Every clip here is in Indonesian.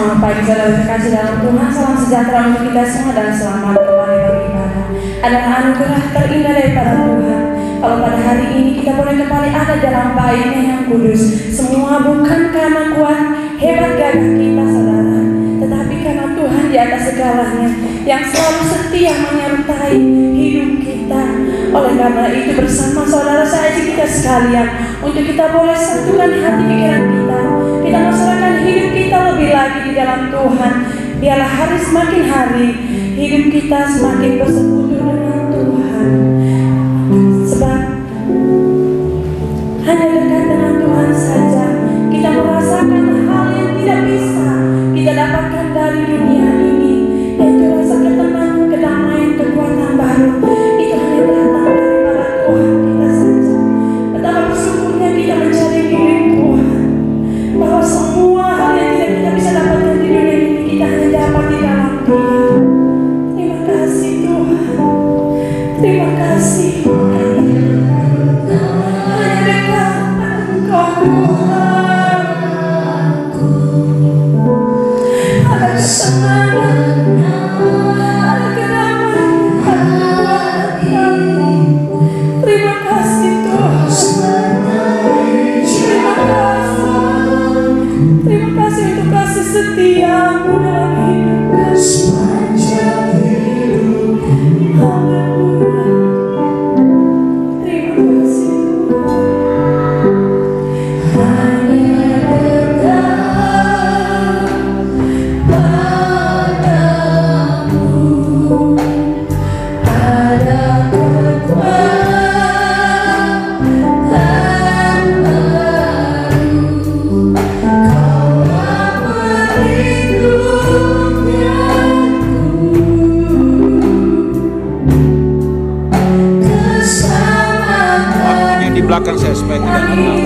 Selamat pagi saudara terkasih dalam Tuhan. Salam sejahtera untuk kita semua dan selamat kembali beribadah. Adalah anugerah terindah daripada Tuhan. Kalau pada hari ini kita boleh kembali ada dalam baitnya yang kudus, semua bukan karena kuat hebat gagah kita saudara, tetapi karena Tuhan di atas segalanya yang selalu setia menyertai hidup kita. Oleh karena itu bersama saudara saya kita sekalian untuk kita boleh satukan hati pikiran kita masyarakat hidup kita lebih lagi di dalam Tuhan. Biarlah hari semakin hari hidup kita semakin bersekutu dengan Tuhan. Sebab hanya dekat dengan Tuhan saja kita merasakan hal yang tidak bisa kita dapatkan dari dunia ini, yaitu rasa ketenangan, kedamaian, kekuatan baru. Itu hanya datang daripada Tuhan kita saja. Betapa bersyukurnya kita mencari diri Tuhan, bahwa semua hal yang tidak kita bisa dapatkan di dunia ini kita hanya dapat di dalam Dia. Terima kasih Tuhan, terima kasih. Setiamu dalam hidup sepanjang hidup. Haleluya. Terima kasih Tuhan. Hanya dekat padamu ada kekuatan di belakang saya supaya tidak kenal.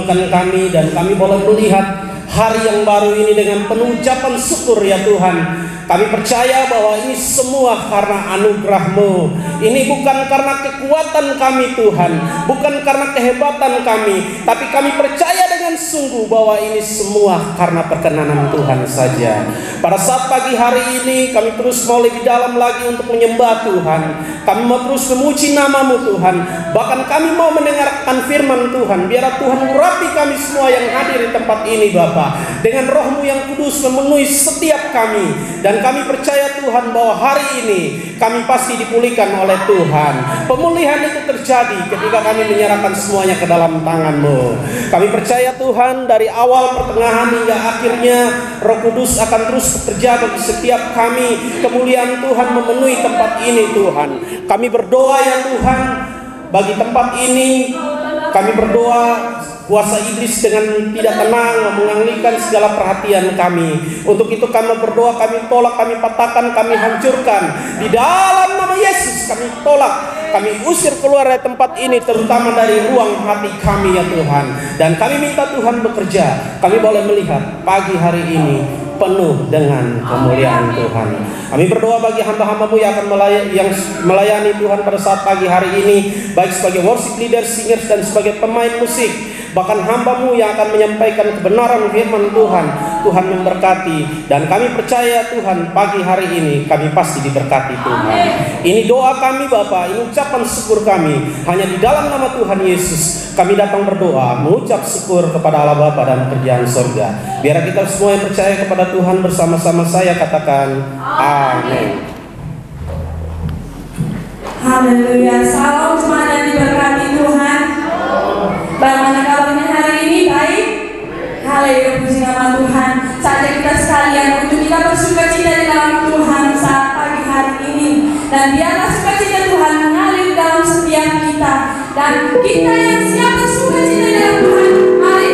memampukan kami, dan kami boleh melihat hari yang baru ini dengan penuh ucapan syukur ya Tuhan. Kami percaya bahwa ini semua karena anugerah-Mu. Ini bukan karena kekuatan kami Tuhan, bukan karena kehebatan kami, tapi kami percaya dengan sungguh bahwa ini semua karena perkenanan Tuhan saja. Pada saat pagi hari ini kami terus mau lebih dalam lagi untuk menyembah Tuhan. Kami mau terus memuji nama-Mu Tuhan. Bahkan kami mau mendengarkan firman Tuhan. Biar Tuhan urapi kami semua yang hadir di tempat ini Bapa, dengan Roh-Mu yang kudus memenuhi setiap kami. Dan kami percaya Tuhan bahwa hari ini kami pasti dipulihkan oleh Tuhan. Pemulihan itu terjadi ketika kami menyerahkan semuanya ke dalam tangan-Mu. Kami percaya Tuhan dari awal, pertengahan hingga akhirnya Roh Kudus akan terus bekerja bagi setiap kami. Kemuliaan Tuhan memenuhi tempat ini Tuhan. Kami berdoa ya Tuhan bagi tempat ini. Kami berdoa kuasa iblis dengan tidak tenang mengalihkan segala perhatian kami. Untuk itu kami berdoa, kami tolak, kami patahkan, kami hancurkan. Di dalam nama Yesus kami tolak, kami usir keluar dari tempat ini, terutama dari ruang hati kami ya Tuhan. Dan kami minta Tuhan bekerja. Kami boleh melihat pagi hari ini penuh dengan kemuliaan Tuhan. Kami berdoa bagi hamba-hamba-Mu yang akan melayani Tuhan pada saat pagi hari ini, baik sebagai worship leader, singers, dan sebagai pemain musik. Bahkan hamba-Mu yang akan menyampaikan kebenaran firman Tuhan. Tuhan memberkati, dan kami percaya Tuhan pagi hari ini kami pasti diberkati Tuhan. Ini doa kami Bapa, ini ucapan syukur kami. Hanya di dalam nama Tuhan Yesus kami datang berdoa, mengucap syukur kepada Allah Bapa dan kerajaan surga. Biar kita semua yang percaya kepada Tuhan bersama-sama saya katakan amin. Haleluya. Salam semangat dan diberkati Tuhan. Bagaimana kabarnya hari ini? Baik? Haleluya, puji nama Tuhan. Saatnya kita sekalian untuk kita bersukacita di dalam Tuhan saat pagi hari ini. Dan biarlah sukacita Tuhan mengalir dalam setiap kita. Dan kita yang siap bersukacita di dalam Tuhan, mari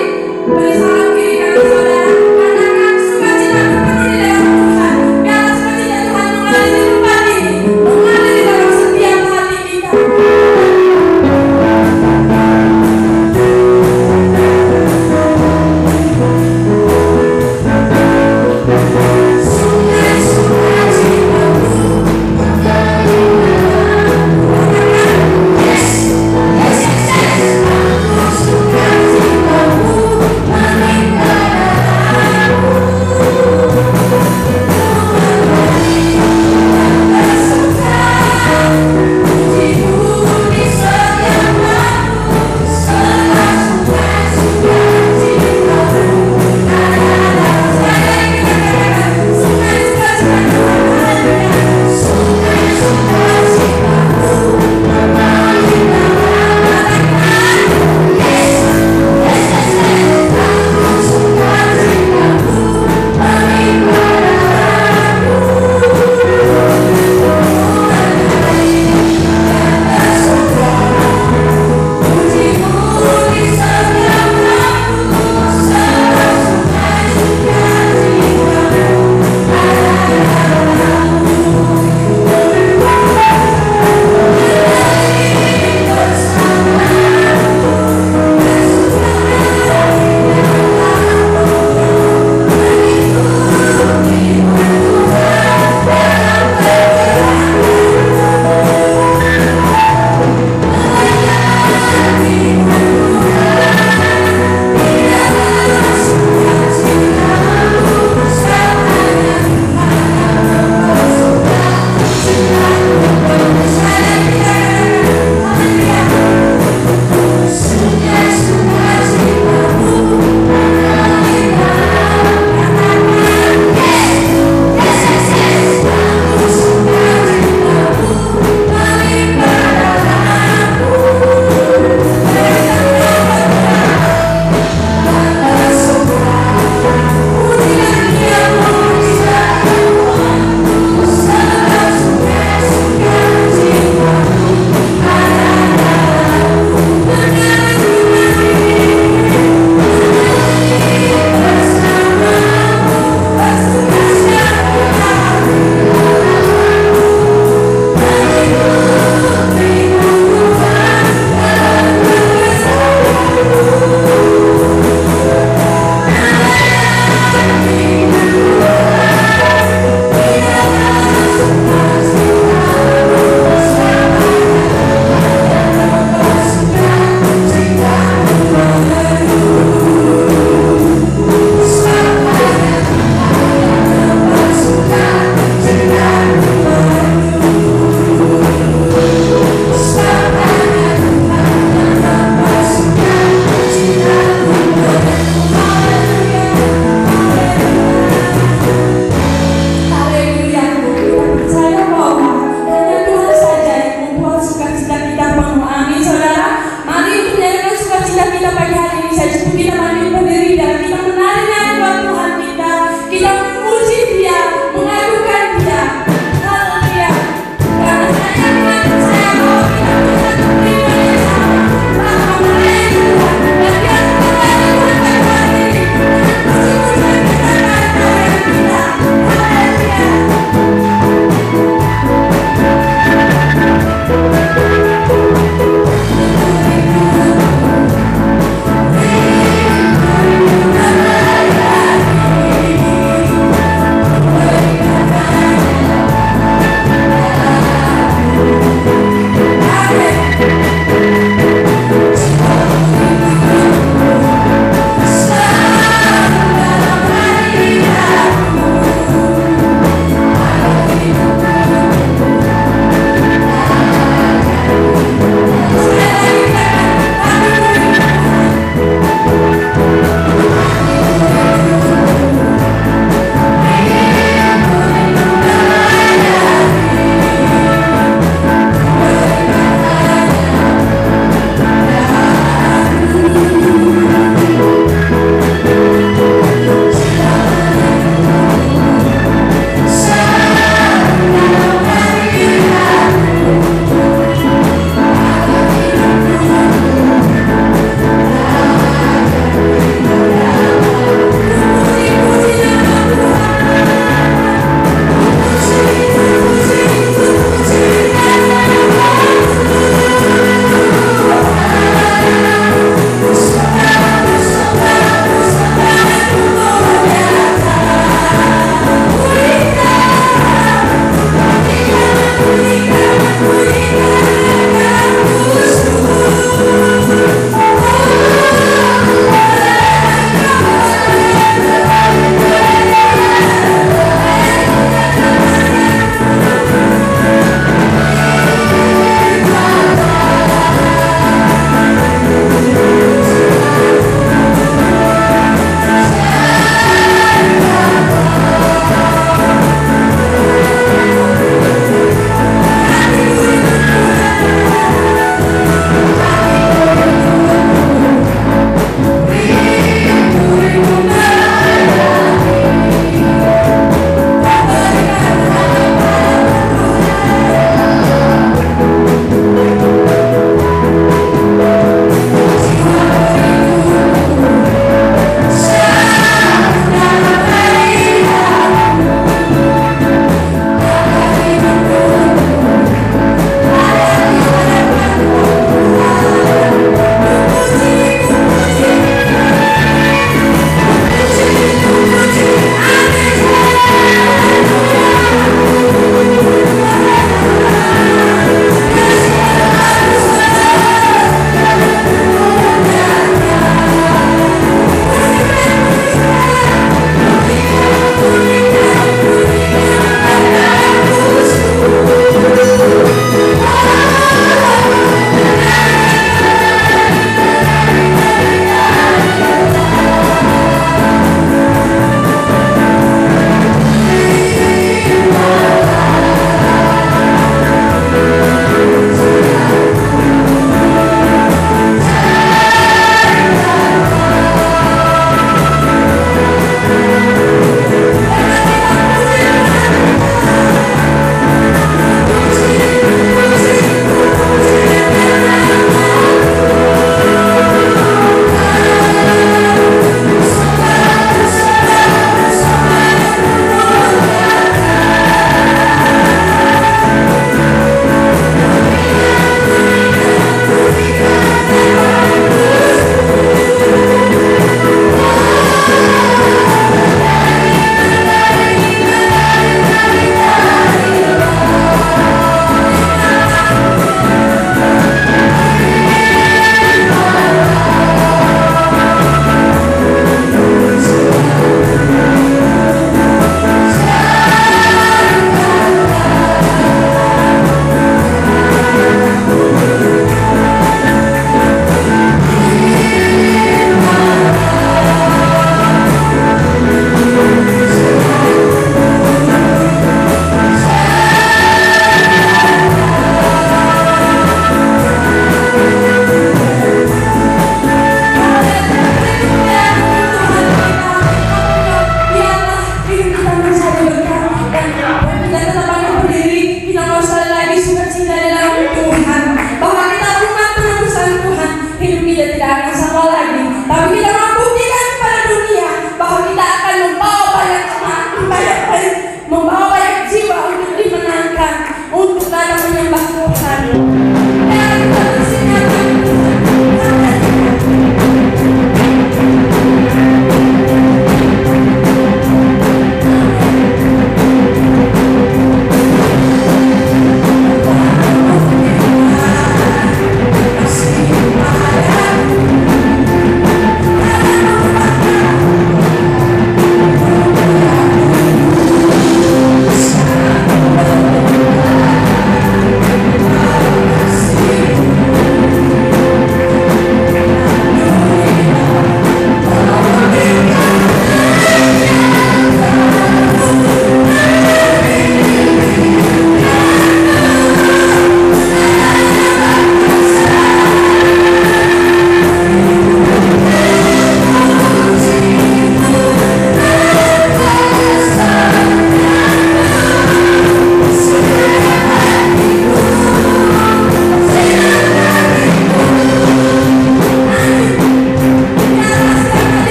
beri salam kiri kami saudara. Katakan sukacita bersukacita di dalam Tuhan. Biarlah sukacita Tuhan mengalir di tempat ini, mengalir di dalam setiap hati kita. Yes, yes, yes, yes.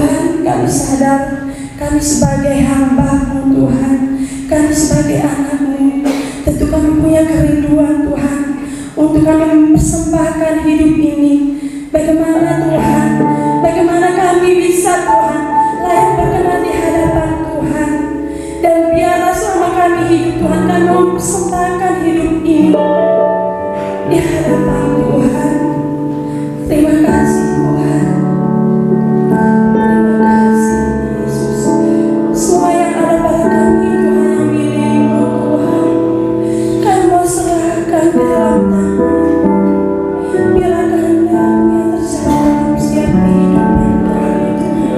Tuhan, kami sadar kami sebagai hamba-Mu Tuhan, kami sebagai anak-Mu, tentu kami punya kerinduan Tuhan untuk kami mempersembahkan hidup ini. Bagaimana Tuhan, bagaimana kami bisa Tuhan layak berkenan di hadapan Tuhan. Dan biarlah selama kami hidup Tuhan, kami mempersembahkan hidup ini di hadapan Tuhan. Terima kasih Tuhan. Terima kasih Yesus. Semua yang ada pada kami Tuhan yang milik-Mu Tuhan, kami mau serahkan di dalam tangan-Mu. Biarlah kehendak-Mu yang terjadi dalam setiap kehidupan kami Tuhan.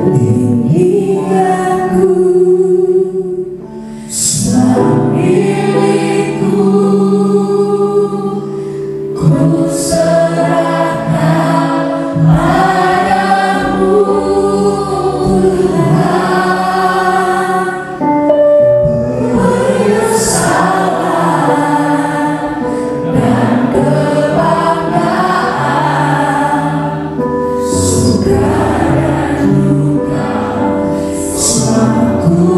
Ini aku semua milikku, ku serahkan padamu Tuhan. Penyesalan dan kebanggaan, suka dan duka, semua ku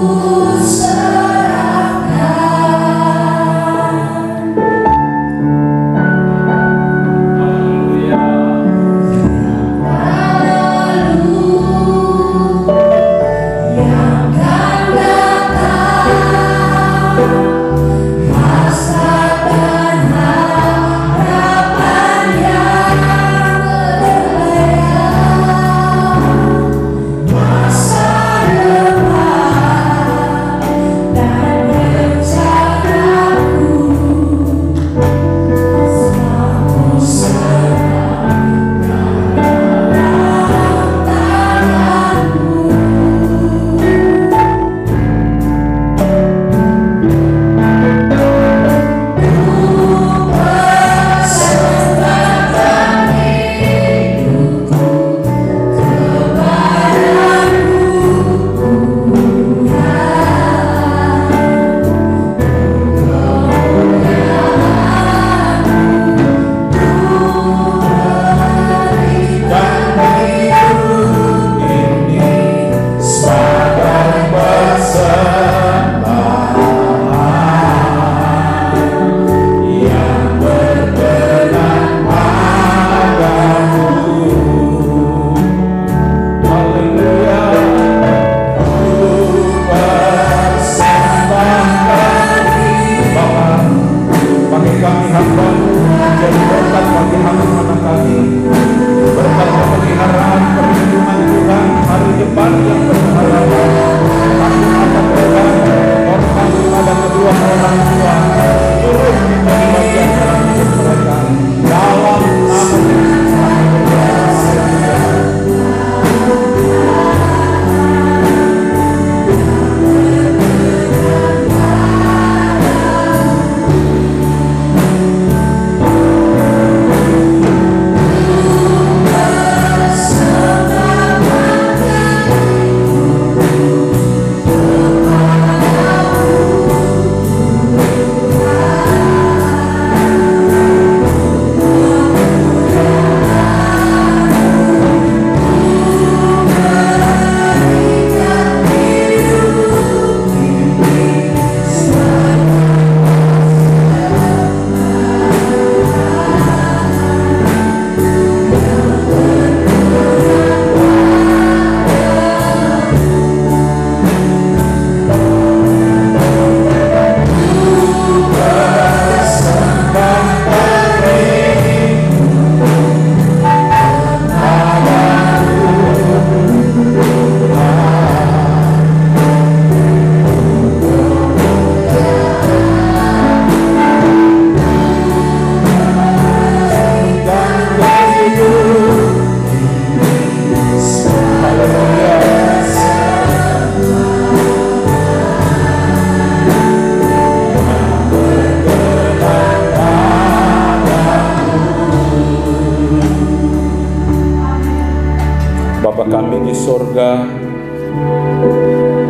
surga,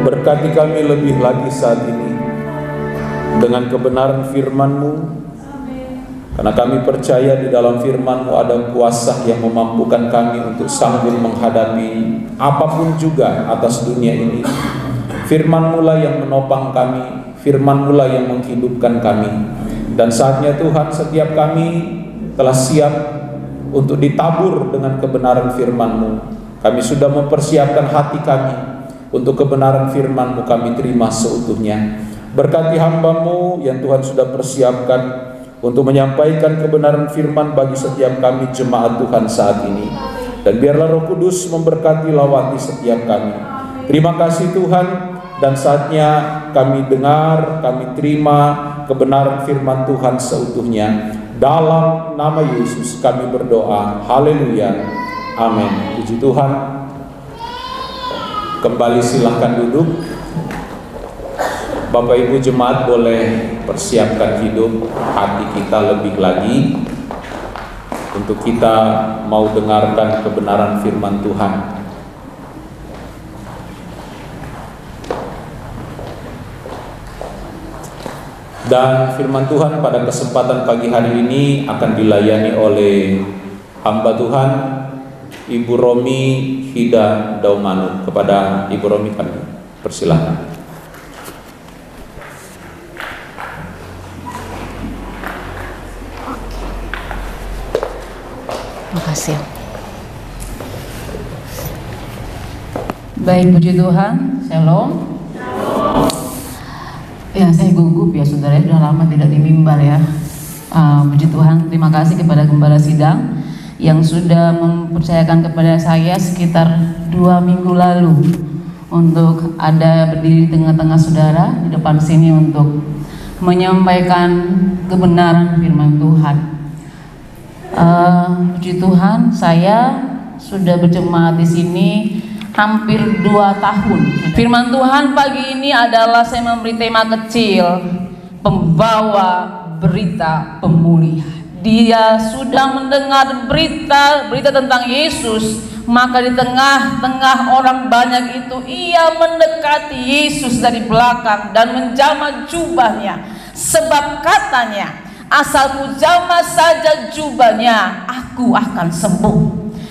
berkati kami lebih lagi saat ini dengan kebenaran firman-Mu. Karena kami percaya di dalam firman-Mu ada kuasa yang memampukan kami untuk sanggup menghadapi apapun juga atas dunia ini. Firman-Mu lah yang menopang kami, firman-Mu lah yang menghidupkan kami. Dan saatnya Tuhan, setiap kami telah siap untuk ditabur dengan kebenaran firman-Mu. Kami sudah mempersiapkan hati kami untuk kebenaran firman-Mu, kami terima seutuhnya. Berkati hamba-Mu yang Tuhan sudah persiapkan untuk menyampaikan kebenaran firman bagi setiap kami jemaat Tuhan saat ini. Dan biarlah Roh Kudus memberkati lawati setiap kami. Terima kasih Tuhan, dan saatnya kami dengar, kami terima kebenaran firman Tuhan seutuhnya. Dalam nama Yesus kami berdoa. Haleluya. Amin. Puji Tuhan. Kembali silahkan duduk. Bapak Ibu jemaat boleh persiapkan hidup hati kita lebih lagi untuk kita mau dengarkan kebenaran firman Tuhan. Dan firman Tuhan pada kesempatan pagi hari ini akan dilayani oleh hamba Tuhan Ibu Romi Hida Daumanu. Kepada Ibu Romi kami persilahkan. Makasih. Baik, puji Tuhan. Shalom. Ya, saya gugup ya saudara, sudah lama tidak di mimbar ya. Puji Tuhan, terima kasih kepada Gembala Sidang yang sudah mempercayakan kepada saya sekitar 2 minggu lalu untuk ada berdiri di tengah-tengah saudara di depan sini untuk menyampaikan kebenaran firman Tuhan. Puji Tuhan, saya sudah berjemaat di sini hampir 2 tahun. Firman Tuhan pagi ini adalah saya memberi tema kecil, pembawa berita pemulihan. Dia sudah mendengar berita tentang Yesus, maka di tengah-tengah orang banyak itu ia mendekati Yesus dari belakang dan menjamah jubahnya, sebab katanya, asal ku jamah saja jubahnya, aku akan sembuh.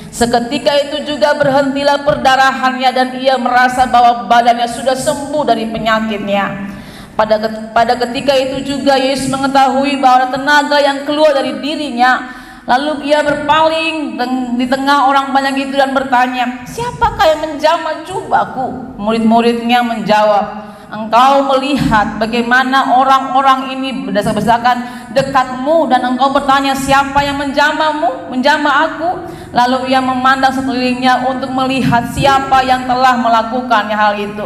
Seketika itu juga berhentilah perdarahannya dan ia merasa bahwa badannya sudah sembuh dari penyakitnya. Pada ketika itu juga Yesus mengetahui bahwa ada tenaga yang keluar dari dirinya. Lalu ia berpaling di tengah orang banyak itu dan bertanya, siapakah yang menjamah jubahku? Murid-muridnya menjawab, engkau melihat bagaimana orang-orang ini berdesak-desakan dekatmu dan engkau bertanya siapa yang menjamahmu, menjamah aku? Lalu ia memandang sekelilingnya untuk melihat siapa yang telah melakukan hal itu.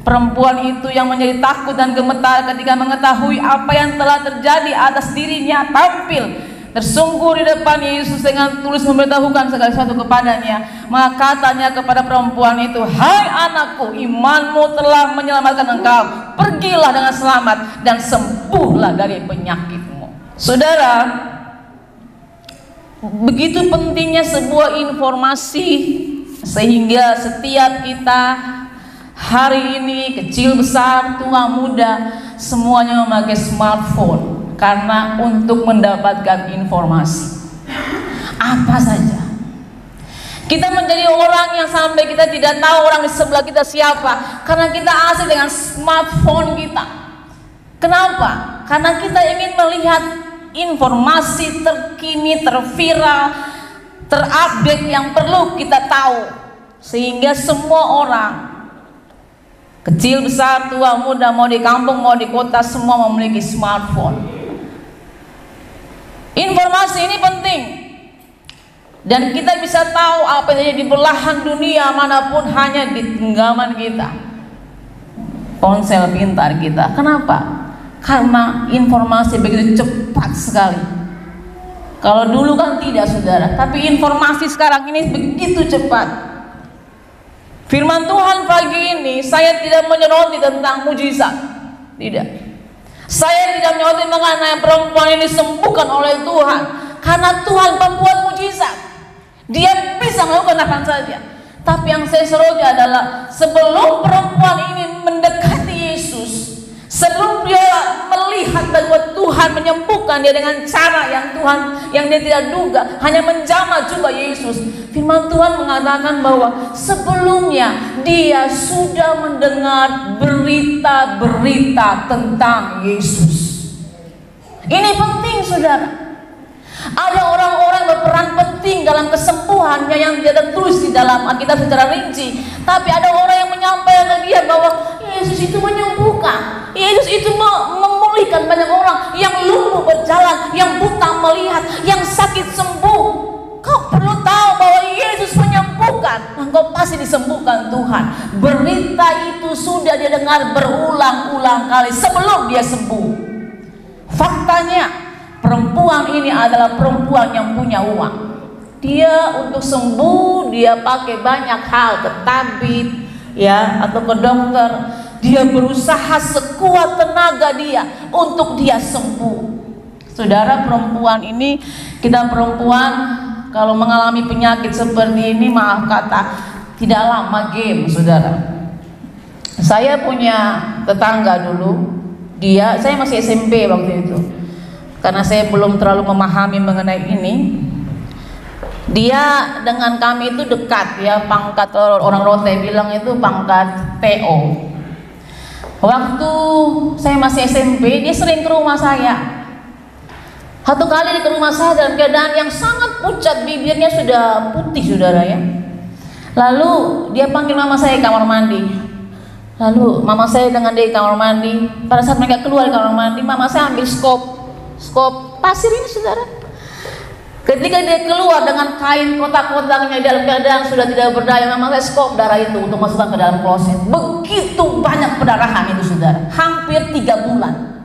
Perempuan itu yang menjadi takut dan gemetar ketika mengetahui apa yang telah terjadi atas dirinya tampil tersungkur di depan Yesus dengan tulus memberitahukan segala sesuatu kepadanya. Maka katanya kepada perempuan itu, hai anakku, imanmu telah menyelamatkan engkau. Pergilah dengan selamat dan sembuhlah dari penyakitmu. Saudara, begitu pentingnya sebuah informasi sehingga setiap kita hari ini, kecil besar, tua muda, semuanya memakai smartphone karena untuk mendapatkan informasi apa saja. Kita menjadi orang yang sampai kita tidak tahu orang di sebelah kita siapa karena kita asik dengan smartphone kita. Kenapa? Karena kita ingin melihat informasi terkini, terviral, terupdate yang perlu kita tahu, sehingga semua orang, kecil besar tua muda, mau di kampung mau di kota, semua memiliki smartphone. Informasi ini penting dan kita bisa tahu apa yang terjadi di belahan dunia manapun hanya di genggaman kita, ponsel pintar kita. Kenapa? Karena informasi begitu cepat sekali. Kalau dulu kan tidak saudara, tapi informasi sekarang ini begitu cepat. Firman Tuhan pagi ini saya tidak menyoroti tentang mujizat, tidak. Saya tidak menyoroti mengenai perempuan ini disembuhkan oleh Tuhan, karena Tuhan pembuat mujizat. Dia bisa melakukan apa saja. Tapi yang saya soroti adalah sebelum perempuan ini mendekati Yesus, sebelum dia melihat melihat bahwa Tuhan menyembuhkan dia dengan cara yang dia tidak duga, hanya menjamah jubah Yesus. Firman Tuhan mengatakan bahwa sebelumnya dia sudah mendengar berita-berita tentang Yesus. Ini penting, saudara. Ada orang-orang berperan penting dalam kesembuhannya yang tidak tertulis di dalam Alkitab secara rinci. Tapi ada orang yang menyampaikan ke dia bahwa Yesus itu menyembuhkan, Yesus itu memulihkan banyak orang, yang lumpuh berjalan, yang buta melihat, yang sakit sembuh. Kau perlu tahu bahwa Yesus menyembuhkan, engkau pasti disembuhkan Tuhan. Berita itu sudah dia dengar berulang-ulang kali sebelum dia sembuh. Faktanya, perempuan ini adalah perempuan yang punya uang. Dia untuk sembuh, dia pakai banyak hal, ke tabib ya, atau ke dokter. Dia berusaha sekuat tenaga dia untuk dia sembuh. Saudara, perempuan ini, kita perempuan kalau mengalami penyakit seperti ini, maaf kata, tidak lama game, saudara. Saya punya tetangga dulu, saya masih SMP waktu itu. Karena saya belum terlalu memahami mengenai ini. Dia dengan kami itu dekat ya, pangkat orang Rote bilang itu pangkat PO. Waktu saya masih SMP, dia sering ke rumah saya. Satu kali dia ke rumah saya dalam keadaan yang sangat pucat, bibirnya sudah putih, saudara ya. Lalu dia panggil mama saya ke kamar mandi. Lalu mama saya dengan dia di kamar mandi. Pada saat mereka keluar di kamar mandi, mama saya ambil skop pasir ini, saudara. Ketika dia keluar dengan kain kotak-kotaknya dalam keadaan sudah tidak berdaya, mama saya skop darah itu untuk masukkan ke dalam kloset. Begitu banyak pendarahan itu, saudara. Hampir 3 bulan.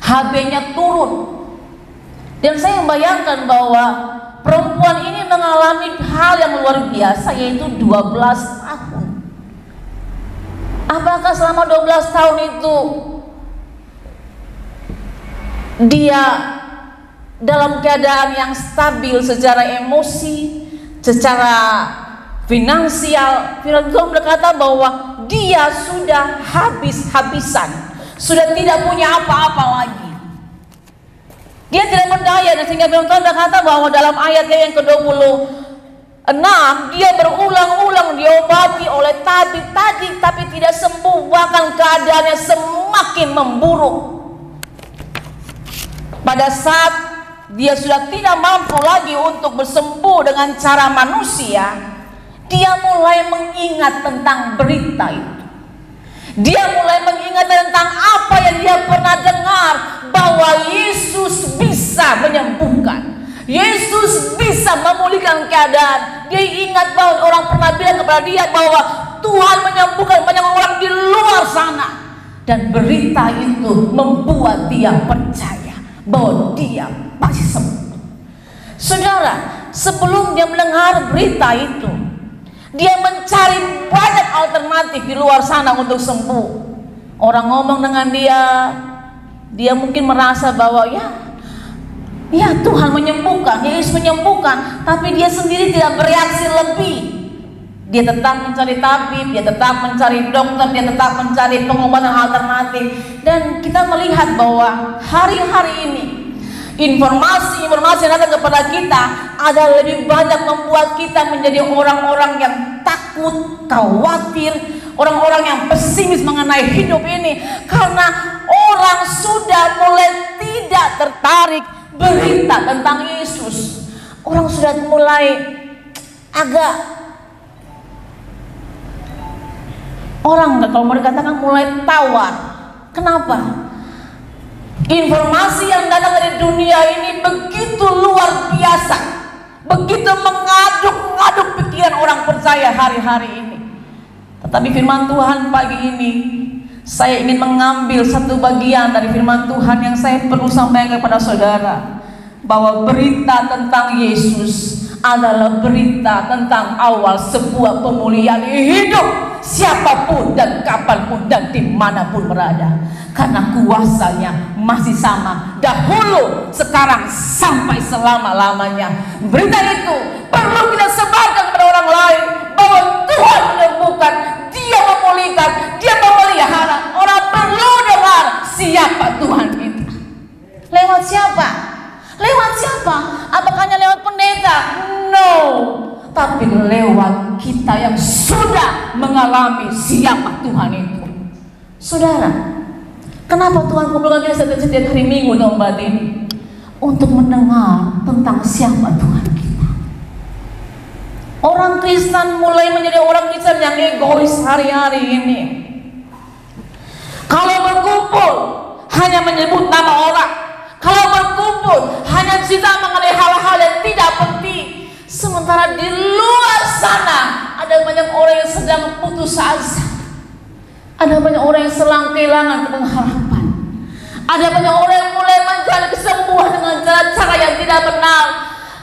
HB-nya turun. Dan saya membayangkan bahwa perempuan ini mengalami hal yang luar biasa, yaitu 12 tahun. Apakah selama 12 tahun itu dia dalam keadaan yang stabil secara emosi, secara finansial? Firman Tuhan berkata bahwa dia sudah habis-habisan, sudah tidak punya apa-apa lagi. Dia tidak berdaya, dan sehingga firman Tuhan berkata bahwa dalam ayatnya yang ke-26, dia berulang-ulang diobati oleh tabib tadi, tapi tidak sembuh, bahkan keadaannya semakin memburuk. Pada saat dia sudah tidak mampu lagi untuk bersembuh dengan cara manusia, dia mulai mengingat tentang berita itu. Dia mulai mengingat tentang apa yang dia pernah dengar, bahwa Yesus bisa menyembuhkan, Yesus bisa memulihkan keadaan. Dia ingat bahwa orang pernah bilang kepada dia bahwa Tuhan menyembuhkan banyak orang di luar sana. Dan berita itu membuat dia percaya bahwa dia pasti sembuh. Saudara, sebelum dia mendengar berita itu, dia mencari banyak alternatif di luar sana untuk sembuh. Orang ngomong dengan dia mungkin merasa bahwa ya Tuhan menyembuhkan, Yesus menyembuhkan, tapi dia sendiri tidak bereaksi lebih. Dia tetap mencari tabib, dia tetap mencari dokter, dia tetap mencari pengobatan alternatif. Dan kita melihat bahwa hari-hari ini informasi-informasi yang datang kepada kita ada lebih banyak membuat kita menjadi orang-orang yang takut, khawatir, orang-orang yang pesimis mengenai hidup ini, karena orang sudah mulai tidak tertarik berita tentang Yesus. Orang sudah mulai agak, orang kalau mau dikatakan mulai tawar. Kenapa? Informasi yang datang dari dunia ini begitu luar biasa, begitu mengaduk-ngaduk pikiran orang percaya hari-hari ini. Tetapi firman Tuhan pagi ini, saya ingin mengambil satu bagian dari firman Tuhan yang saya perlu sampaikan kepada saudara, bahwa berita tentang Yesus adalah berita tentang awal sebuah pemulihan hidup, siapapun dan kapanpun dan dimanapun berada, karena kuasanya masih sama, dahulu, sekarang, sampai selama-lamanya. Berita itu perlu kita sebarkan kepada orang lain, bahwa Tuhan menyembuhkan, Dia memulihkan, Dia memelihara. Orang perlu dengar siapa Tuhan tapi lewat kita yang sudah mengalami siapa Tuhan itu. Saudara, kenapa Tuhan kumpulkan kita setiap hari Minggu domba ini? Untuk mendengar tentang siapa Tuhan kita. Orang Kristen mulai menjadi orang Kristen yang egois hari-hari ini. Kalau berkumpul hanya menyebut nama orang. Kalau berkumpul hanya cerita mengenai hal-hal yang tidak penting. Sementara di luar sana ada banyak orang yang sedang putus asa. Ada banyak orang yang sedang kehilangan pengharapan. Ada banyak orang yang mulai mencari kesembuhan dengan cara-cara yang tidak benar.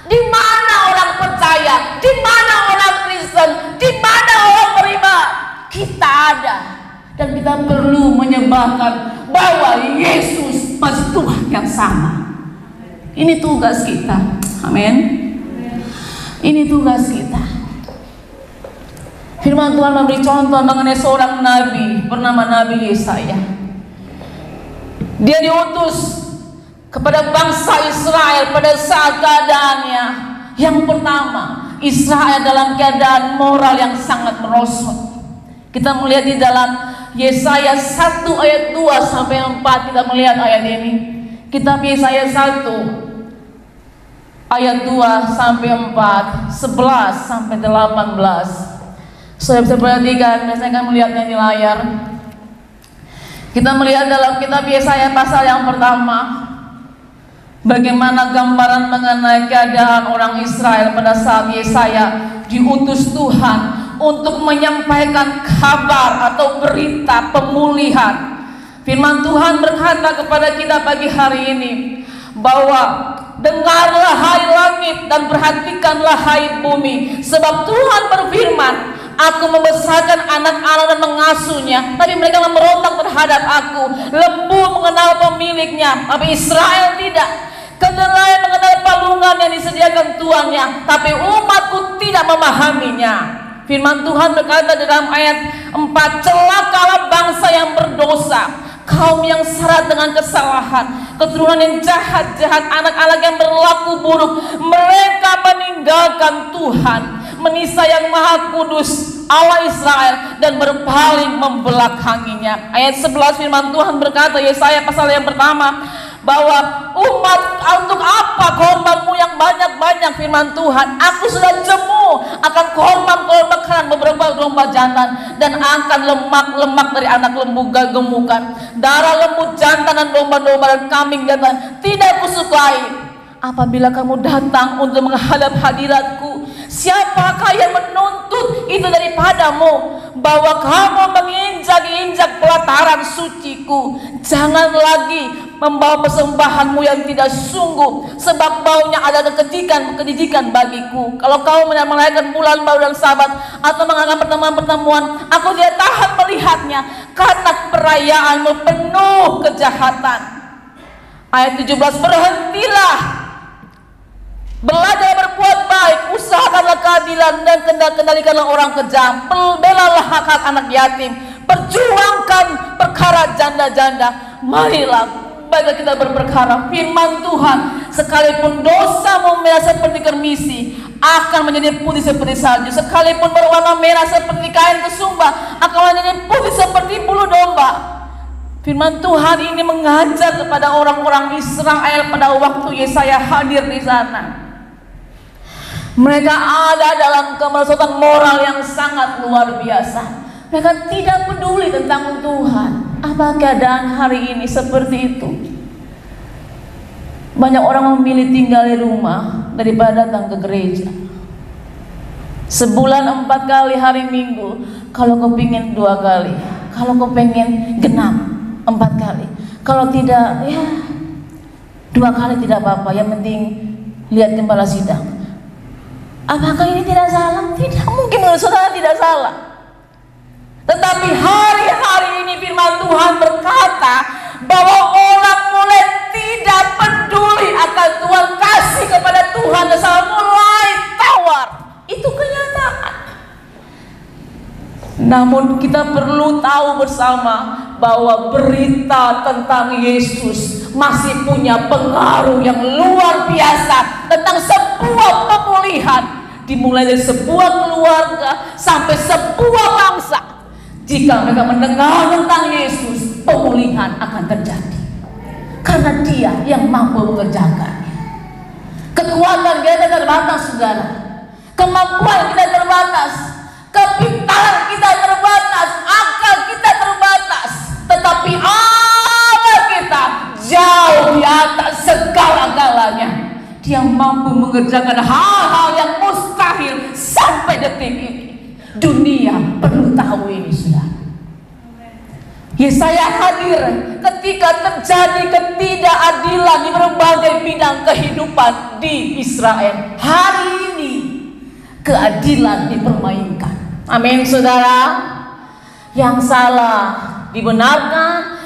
Di mana orang percaya? Di mana orang Kristen? Di mana orang beriman? Kita ada. Dan kita perlu menyebarkan bahwa Yesus masih Tuhan yang sama. Ini tugas kita. Amin. Ini tugas kita. Firman Tuhan memberi contoh mengenai seorang nabi bernama Nabi Yesaya. Dia diutus kepada bangsa Israel pada saat keadaannya. Yang pertama, Israel dalam keadaan moral yang sangat merosot. Kita melihat di dalam Yesaya 1 ayat 2 sampai 4, kita melihat ayat ini. Kitab Yesaya 1 ayat 2 sampai 4, 11 sampai 18. Saya bisa perhatikan, saya akan melihatnya di layar. Kita melihat dalam kitab Yesaya pasal yang pertama, bagaimana gambaran mengenai keadaan orang Israel pada saat Yesaya diutus Tuhan untuk menyampaikan kabar atau berita pemulihan. Firman Tuhan berkata kepada kita pagi hari ini bahwa dengarlah hai langit dan perhatikanlah hai bumi, sebab Tuhan berfirman, Aku membesarkan anak-anak dan mengasuhnya, tapi mereka memberontak terhadap Aku. Lembu mengenal pemiliknya, tapi Israel tidak. Kedelai mengenal palungan yang disediakan tuannya, tapi umatku tidak memahaminya. Firman Tuhan berkata dalam ayat 4, celakalah bangsa yang berdosa, kaum yang syarat dengan kesalahan, keturunan yang jahat-jahat, anak-anak yang berlaku buruk. Mereka meninggalkan Tuhan, menista yang maha kudus Allah Israel, dan berpaling membelakanginya. Ayat 11 firman Tuhan berkata, Yesaya pasal yang pertama, bahwa umat, untuk apa korbanmu yang banyak-banyak, firman Tuhan, Aku sudah jemu akan korban-korban beberapa domba jantan, dan akan lemak-lemak dari anak lembu gemukan, darah lembu jantan dan domba-domba dan kambing jantan tidak Kusukai. Apabila kamu datang untuk menghadap hadiratku, siapakah yang menuntut itu daripadamu, bahwa kamu menginjak-injak pelataran suciku? Jangan lagi membawa persembahanmu yang tidak sungguh, sebab baunya adalah kejijikan bagiku. Kalau kau merayakan bulan baru dan Sabat, atau mengadakan pertemuan-pertemuan, Aku tidak tahan melihatnya, karena perayaanmu penuh kejahatan. Ayat 17, berhentilah, belajar berbuat baik, usahakanlah keadilan, dan kendalikanlah orang kejam. Belalah hak-hak anak yatim, perjuangkan perkara janda-janda. Marilah, baiklah kita berperkara. Firman Tuhan, sekalipun dosamu merah seperti kermisi, akan menjadi putih seperti salju. Sekalipun berwarna merah seperti kain kesumba, akan menjadi putih seperti bulu domba. Firman Tuhan ini mengajar kepada orang-orang Israel pada waktu Yesaya hadir di sana. Mereka ada dalam kemerosotan moral yang sangat luar biasa. Mereka tidak peduli tentang Tuhan. Apa keadaan hari ini seperti itu? Banyak orang memilih tinggal di rumah daripada datang ke gereja. Sebulan 4 kali hari Minggu, kalau kau pengen 2 kali, kalau kau pengen genap 4 kali, kalau tidak ya 2 kali tidak apa-apa, yang penting lihat gembala sidang. Apakah ini tidak salah? Tidak mungkin, menurut saudara tidak salah. Tetapi hari-hari ini firman Tuhan berkata bahwa orang mulai tidak peduli akan Tuhan, kasih kepada Tuhan dan mulai tawar. Itu kenyataan. Namun kita perlu tahu bersama bahwa berita tentang Yesus masih punya pengaruh yang luar biasa tentang sebuah pemulihan dimulai dari sebuah keluarga sampai sebuah bangsa. Jika mereka mendengar tentang Yesus, pemulihan akan terjadi. Karena Dia yang mampu mengerjakannya. Kekuatan kita terbatas, saudara. Kemampuan kita terbatas. Kepintaran kita terbatas. Akal kita terbatas. Tetapi Allah kita jauh di atas segala-galanya. Dia mampu mengerjakan hal-hal yang mustahil sampai detik ini. Dunia perlu tahu ini, saudara. Yesaya hadir ketika terjadi ketidakadilan di berbagai bidang kehidupan di Israel. Hari ini keadilan dipermainkan. Amin, saudara. Yang salah dibenarkan,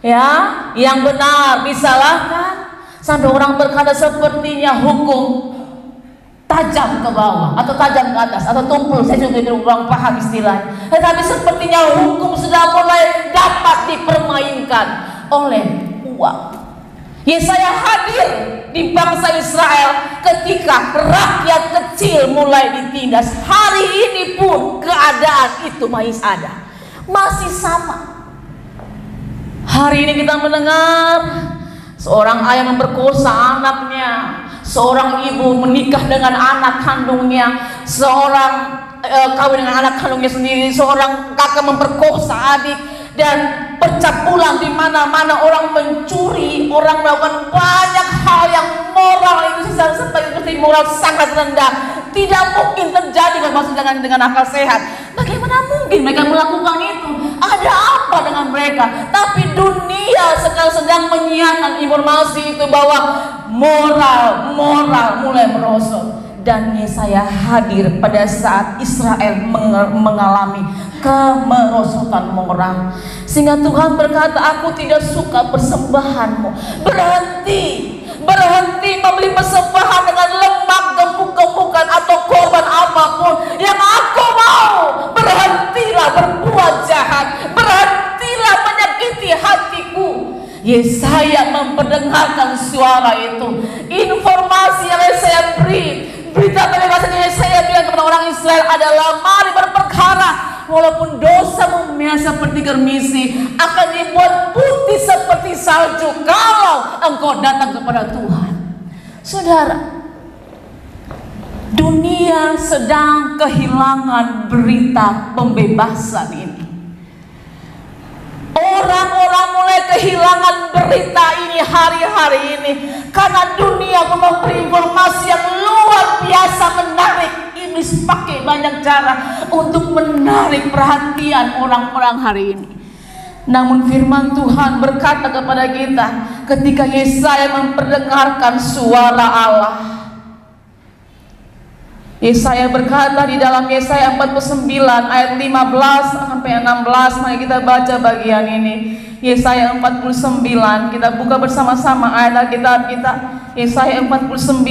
ya, yang benar disalahkan. Sampai orang berkata sepertinya hukum tajam ke bawah atau tajam ke atas atau tumpul. Saya juga kurang paham istilahnya. Tetapi sepertinya hukum sudah mulai dapat dipermainkan oleh uang. Yesaya hadir di bangsa Israel ketika rakyat kecil mulai ditindas. Hari ini pun keadaan itu masih ada, masih sama. Hari ini kita mendengar seorang ayah memperkosa anaknya, seorang ibu menikah dengan anak kandungnya, seorang kawin dengan anak kandungnya sendiri, seorang kakak memperkosa adik, dan percabulan di mana-mana. Orang mencuri, orang melakukan banyak hal yang moral itu seperti moral sangat rendah. Tidak mungkin terjadi kalau dengan akal sehat. Bagaimana mungkin mereka melakukan itu? Ada apa dengan mereka? Tapi dunia sekarang sedang menyiarkan informasi itu bahwa moral mulai merosot. Dan Yesaya hadir pada saat Israel mengalami kemerosotan moral. Sehingga Tuhan berkata, aku tidak suka persembahanmu. Berhenti memberi persembahan dengan lemak, gemuk-gemukan atau korban apapun. Yang aku mau, berhentilah berbuat jahat, berhentilah menyakiti hatiku. Yesaya memperdengarkan suara itu. Informasi yang saya beri, berita kebebasan yang saya bilang kepada orang Israel adalah, mari berperkara, walaupun dosamu merah seperti germisi, akan dibuat putih seperti salju kalau engkau datang kepada Tuhan. Saudara, dunia sedang kehilangan berita pembebasan ini. Orang-orang mulai kehilangan berita ini hari-hari ini karena dunia memberi informasi yang luar biasa menarik. Iblis pakai banyak cara untuk menarik perhatian orang-orang hari ini. Namun firman Tuhan berkata kepada kita ketika Yesaya memperdengarkan suara Allah. Yesaya berkata di dalam Yesaya 49 ayat 15 sampai 16. Mari kita baca bagian ini. Yesaya 49, kita buka bersama-sama ayat Alkitab kita. Yesaya 49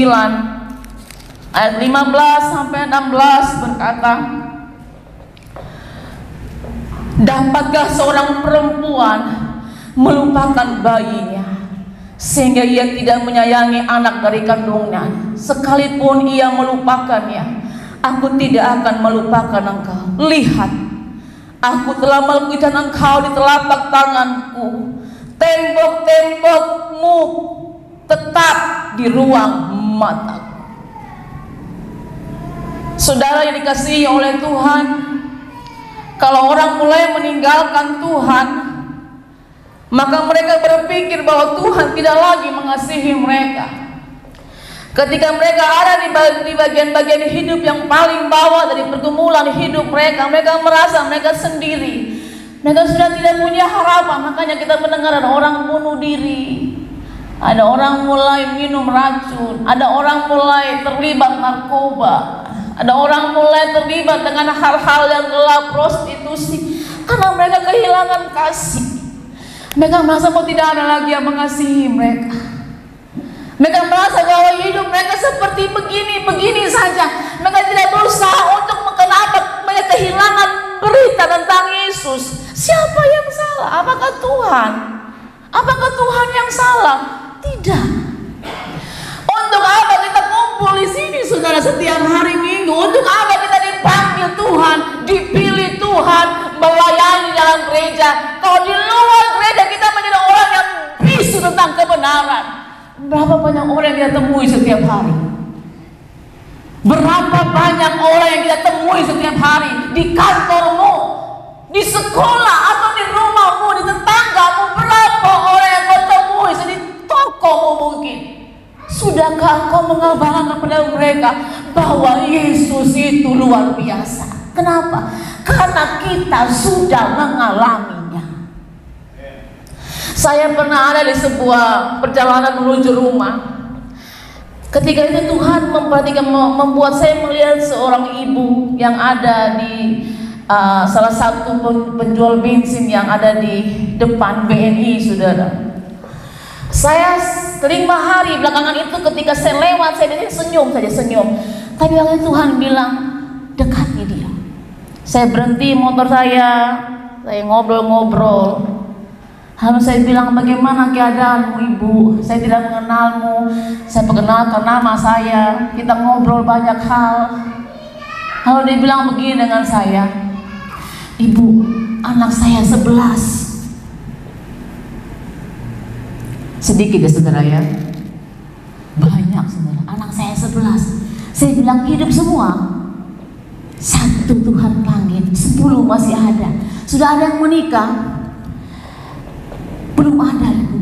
ayat 15 sampai 16 berkata, dapatkah seorang perempuan melupakan bayinya sehingga ia tidak menyayangi anak dari kandungnya? Sekalipun ia melupakannya, aku tidak akan melupakan engkau. Lihat, aku telah melukiskan engkau di telapak tanganku. Tembok-tembokmu tetap di ruang mataku. Saudara yang dikasihi oleh Tuhan, kalau orang mulai meninggalkan Tuhan, maka mereka berpikir bahwa Tuhan tidak lagi mengasihi mereka. Ketika mereka ada di bagian-bagian hidup yang paling bawah dari pergumulan hidup mereka, mereka merasa mereka sendiri. Mereka sudah tidak punya harapan. Makanya kita mendengar ada orang bunuh diri, ada orang mulai minum racun, ada orang mulai terlibat narkoba, ada orang mulai terlibat dengan hal-hal yang gelap, prostitusi, karena mereka kehilangan kasih. Mereka merasa bahwa tidak ada lagi yang mengasihi mereka. Mereka merasa bahwa hidup mereka seperti begini saja. Mereka tidak berusaha untuk kenapa mereka kehilangan berita tentang Yesus. Siapa yang salah? Apakah Tuhan? Apakah Tuhan yang salah? Tidak. Untuk apa kita kumpul di sini, saudara, setiap hari Minggu? itu? Untuk apa kita dipanggil Tuhan, dipilih Tuhan, melayani dalam gereja? Kalau di luar gereja kita menjadi orang yang bisu tentang kebenaran. Berapa banyak orang yang kita temui setiap hari? Berapa banyak orang yang kita temui setiap hari di kantormu, di sekolah, atau di rumahmu, di tetanggamu? Berapa orang yang kau temui di tokomu mungkin? Sudahkah kau mengabarkan kepada mereka bahwa Yesus itu luar biasa? Kenapa? Karena kita sudah mengalaminya. Saya pernah ada di sebuah perjalanan menuju rumah. Ketika itu Tuhan membuat saya melihat seorang ibu yang ada di salah satu penjual bensin yang ada di depan BNI, saudara. Saya 5 hari belakangan itu ketika saya lewat, saya biasanya senyum saja, senyum. Tapi waktu Tuhan bilang, dekati dia. Saya berhenti motor saya ngobrol-ngobrol. Lalu saya bilang, bagaimana keadaanmu ibu? Saya tidak mengenalmu. Saya perkenalkan nama saya. Kita ngobrol banyak hal. Lalu dia bilang begini dengan saya, ibu, anak saya 11. Sedikit ya saudara ya, banyak saudara. Anak saya 11. Saya bilang hidup semua. 1 Tuhan panggil, 10 masih ada. Sudah ada yang menikah? Belum ada ibu.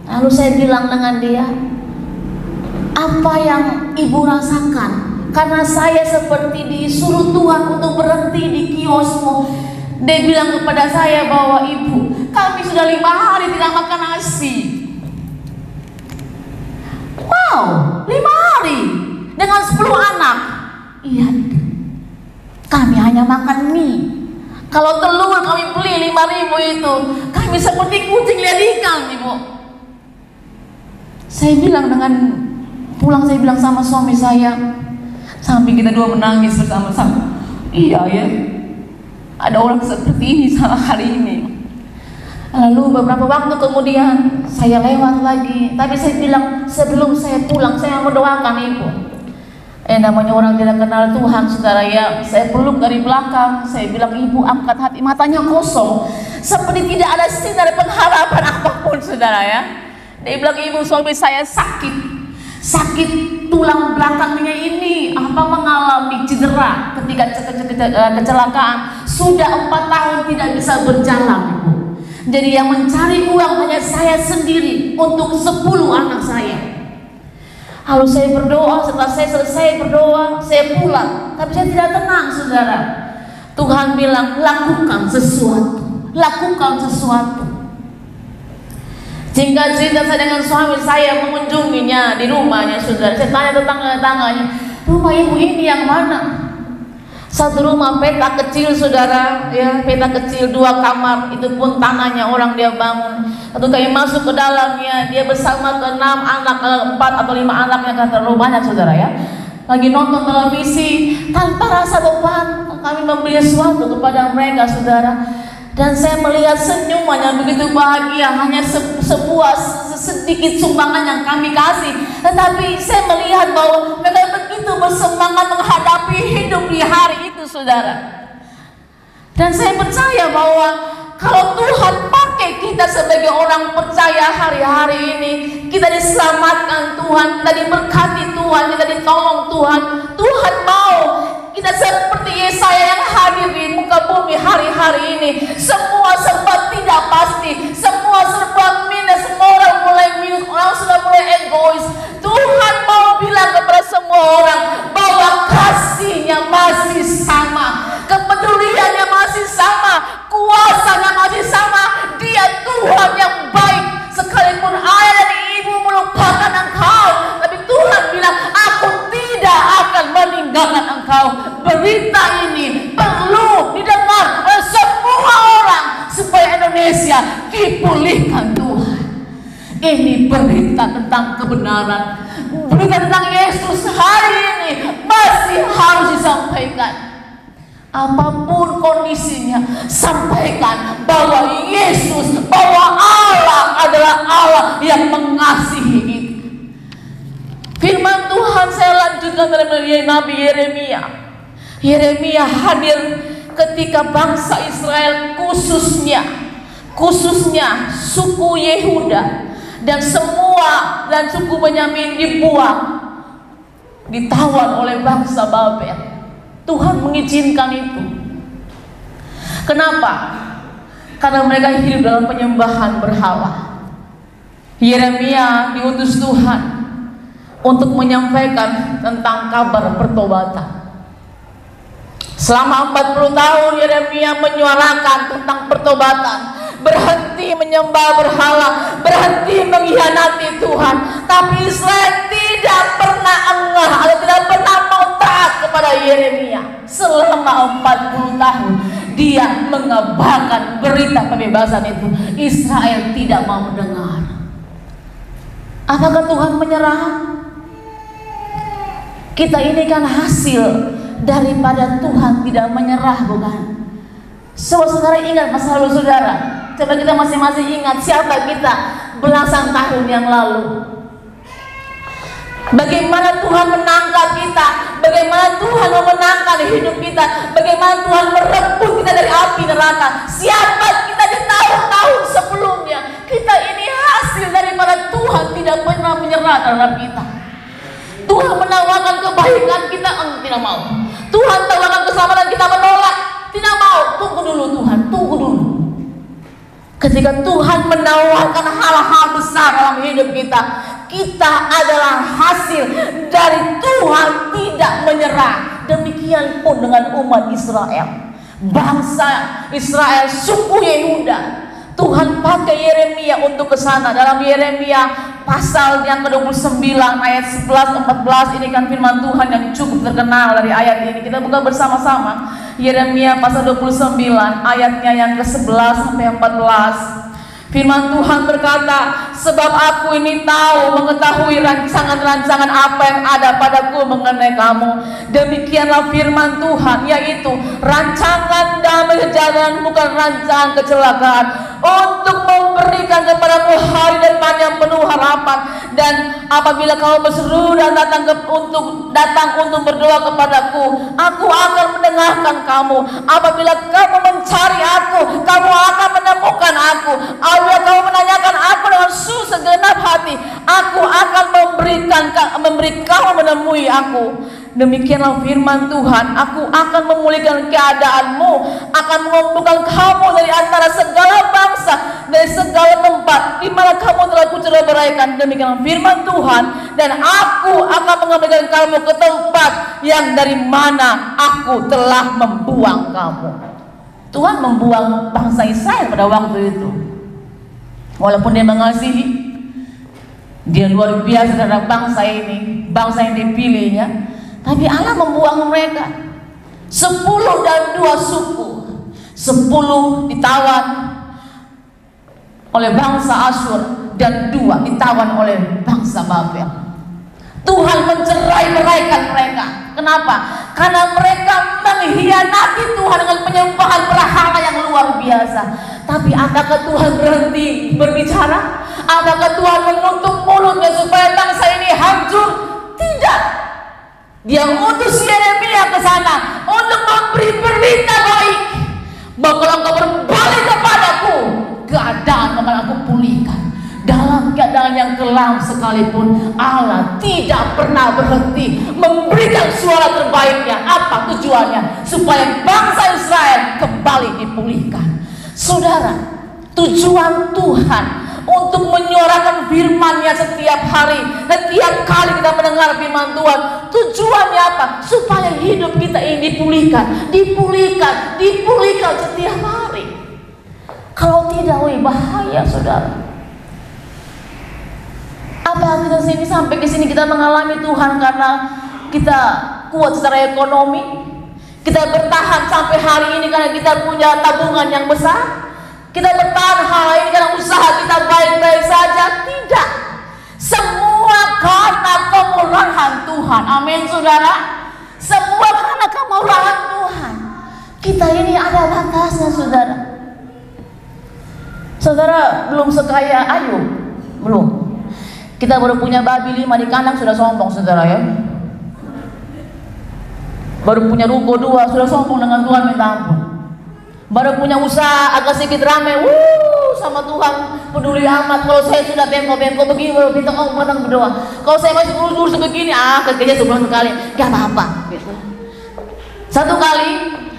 Lalu saya bilang dengan dia, apa yang ibu rasakan? Karena saya seperti disuruh Tuhan untuk berhenti di kiosmu. Dia bilang kepada saya bahwa ibu, kami sudah 5 hari tidak makan nasi. Wow, 5 hari dengan 10 anak. Iya, kami hanya makan mie. Kalau telur kami beli 5.000 itu, kami seperti kucing lihat ikan, ibu. Saya bilang pulang saya bilang sama suami saya, sampai kita dua menangis bersama-sama. Iya ya, ada orang seperti ini salah hari ini. Lalu beberapa waktu kemudian saya lewat lagi, tapi saya bilang sebelum saya pulang saya mendoakan ibu. Namanya orang tidak kenal Tuhan, saudara ya. Saya peluk dari belakang, saya bilang ibu angkat hati, matanya kosong, seperti tidak ada sinar pengharapan apapun, saudara ya. Dia bilang ibu suami saya sakit tulang belakangnya ini mengalami cedera ketika kecelakaan. Sudah 4 tahun tidak bisa berjalan, ibu. Jadi yang mencari uang hanya saya sendiri untuk 10 anak saya. Lalu saya berdoa, setelah saya selesai berdoa, saya pulang. Tapi saya tidak tenang, saudara. Tuhan bilang, lakukan sesuatu. Lakukan sesuatu. Sehingga cerita saya dengan suami saya mengunjunginya di rumahnya, saudara. Saya tanya tetangga-tetangganya, rumah ibu ini yang mana? Satu rumah peta kecil, saudara, ya, peta kecil 2 kamar, itu pun tanahnya orang dia bangun. Lalu kami masuk ke dalamnya, dia bersama ke 6 anak, 4 atau 5 anaknya, kan terlalu banyak, saudara ya. Lagi nonton televisi, tanpa rasa beban kami memberi sesuatu kepada mereka, saudara. Dan saya melihat senyuman yang begitu bahagia, hanya sebuah sedikit sumbangan yang kami kasih. Tetapi saya melihat bahwa mereka begitu bersemangat menghadapi hidup di hari itu, saudara. Dan saya percaya bahwa kalau Tuhan pakai kita sebagai orang percaya hari-hari ini, kita diselamatkan Tuhan, kita diberkati Tuhan, kita ditolong Tuhan. Tuhan mau kita seperti Yesaya yang hadir di muka bumi hari-hari ini. Semua serba tidak pasti, semua serba minus, semua orang mulai minus, orang sudah mulai egois. Tuhan mau bilang kepada semua orang bahwa kasih-Nya masih sama, kepeduliannya masih sama, kuasanya masih sama. Dia Tuhan yang baik. Sekalipun ayah dan ibu melupakan engkau, tapi Tuhan bilang, aku tidak akan meninggalkan engkau. Berita ini perlu didengar oleh semua orang supaya Indonesia dipulihkan Tuhan. Ini berita tentang kebenaran, berita tentang Yesus hari ini masih harus disampaikan. Apapun kondisinya, sampaikan bahwa Yesus, bahwa Allah adalah Allah yang mengasihi kita. Firman Tuhan saya lanjutkan dimunculkan dari Nabi Yeremia. Yeremia hadir ketika bangsa Israel khususnya suku Yehuda dan suku Benyamin ditawan oleh bangsa Babel. Tuhan mengizinkan itu. Kenapa? Karena mereka hidup dalam penyembahan berhala. Yeremia diutus Tuhan untuk menyampaikan tentang kabar pertobatan. Selama 40 tahun Yeremia menyuarakan tentang pertobatan, berhenti menyembah berhala, berhenti mengkhianati Tuhan. Tapi Israel tidak pernah engah atau tidak pernah mau taat kepada Yeremia. Selama 40 tahun dia mengabarkan berita pembebasan itu. Israel tidak mau mendengar. Apakah Tuhan menyerah? Kita ini kan hasil daripada Tuhan tidak menyerah, bukan? Saudara ingat masa lalu saudara. Coba kita masing-masing ingat siapa kita belasan tahun yang lalu. Bagaimana Tuhan menangkap kita, bagaimana Tuhan memenangkan hidup kita, bagaimana Tuhan merebut kita dari api neraka. Siapa kita di tahun-tahun sebelumnya. Kita ini hasil daripada Tuhan tidak pernah menyerah terhadap kita. Tuhan menawarkan kebaikan, kita tidak mau. Tuhan tawarkan keselamatan, kita menolak, tidak mau. Tunggu dulu Tuhan, tunggu dulu. Ketika Tuhan menawarkan hal-hal besar dalam hidup kita, kita adalah hasil dari Tuhan tidak menyerah. Demikian pun dengan umat Israel, bangsa Israel, suku Yehuda. Tuhan pakai Yeremia untuk ke sana. Dalam Yeremia pasal yang ke-29 ayat 11-14 ini kan firman Tuhan yang cukup terkenal dari ayat ini. Kita buka bersama-sama Yeremia pasal 29 ayatnya yang ke-11 sampai 14. Firman Tuhan berkata, sebab aku ini mengetahui rancangan-rancangan apa yang ada padaku mengenai kamu. Demikianlah firman Tuhan, yaitu rancangan damai sejahtera, bukan rancangan kecelakaan, untuk memberikan kepadamu hari depan yang penuh harapan. Dan apabila kamu berseru dan datang untuk berdoa kepadaku, aku akan mendengarkan kamu. Apabila kamu mencari aku, kamu akan menemukan aku. Apabila kamu menanyakan aku dengan segenap hati, aku akan memberi kamu menemui aku. Demikianlah firman Tuhan, aku akan memulihkan keadaanmu, akan mengumpulkan kamu dari antara segala bangsa, dari segala tempat di mana kamu telah kucerai-beraikan. Demikianlah firman Tuhan, dan aku akan mengambilkan kamu ke tempat yang dari mana aku telah membuang kamu. Tuhan membuang bangsa Israel pada waktu itu. Walaupun dia mengasihi, dia luar biasa terhadap bangsa ini, bangsa yang dipilihnya, tapi Allah membuang mereka. 10 dan 2 suku, 10 ditawan oleh bangsa Asyur dan 2 ditawan oleh bangsa Babel. Tuhan mencerai-beraikan mereka. Kenapa? Karena mereka mengkhianati Tuhan dengan penyembahan berhala yang luar biasa. Tapi apakah Tuhan berhenti berbicara? Apakah Tuhan menutup mulutnya supaya bangsa ini hancur? Tidak. Dia mengutus Yeremia ke sana untuk memberi berita baik, bahwa kalau engkau berbalik kepadaku, keadaan akan aku pulihkan. Dalam keadaan yang kelam sekalipun, Allah tidak pernah berhenti memberikan suara terbaiknya. Apa tujuannya? Supaya bangsa Israel kembali dipulihkan. Saudara, tujuan Tuhan untuk menyuarakan firman-Nya setiap hari, setiap kali kita mendengar firman Tuhan, tujuannya apa? Supaya hidup kita ini dipulihkan setiap hari. Kalau tidak, bahaya saudara. Apa kita sampai ke sini kita mengalami Tuhan karena kita kuat secara ekonomi? Kita bertahan sampai hari ini karena kita punya tabungan yang besar? Kita bertahan hari ini karena usaha kita baik-baik saja? Tidak. Semua karena kemurahan Tuhan. Amin saudara. Semua karena kemurahan Tuhan. Kita ini ada batasnya saudara. Saudara belum sekaya Ayub, belum. Kita baru punya babi 5 di kandang sudah sombong saudara ya. Baru punya ruko 2 sudah sombong dengan Tuhan minta ampun. Baru punya usaha agak sedikit ramai, sama Tuhan peduli amat. Kalau saya sudah bengkok begini baru minta orang berdoa. Kalau saya masih urus begini, kerja sebulan sekali, gak apa-apa. Gitu. Satu kali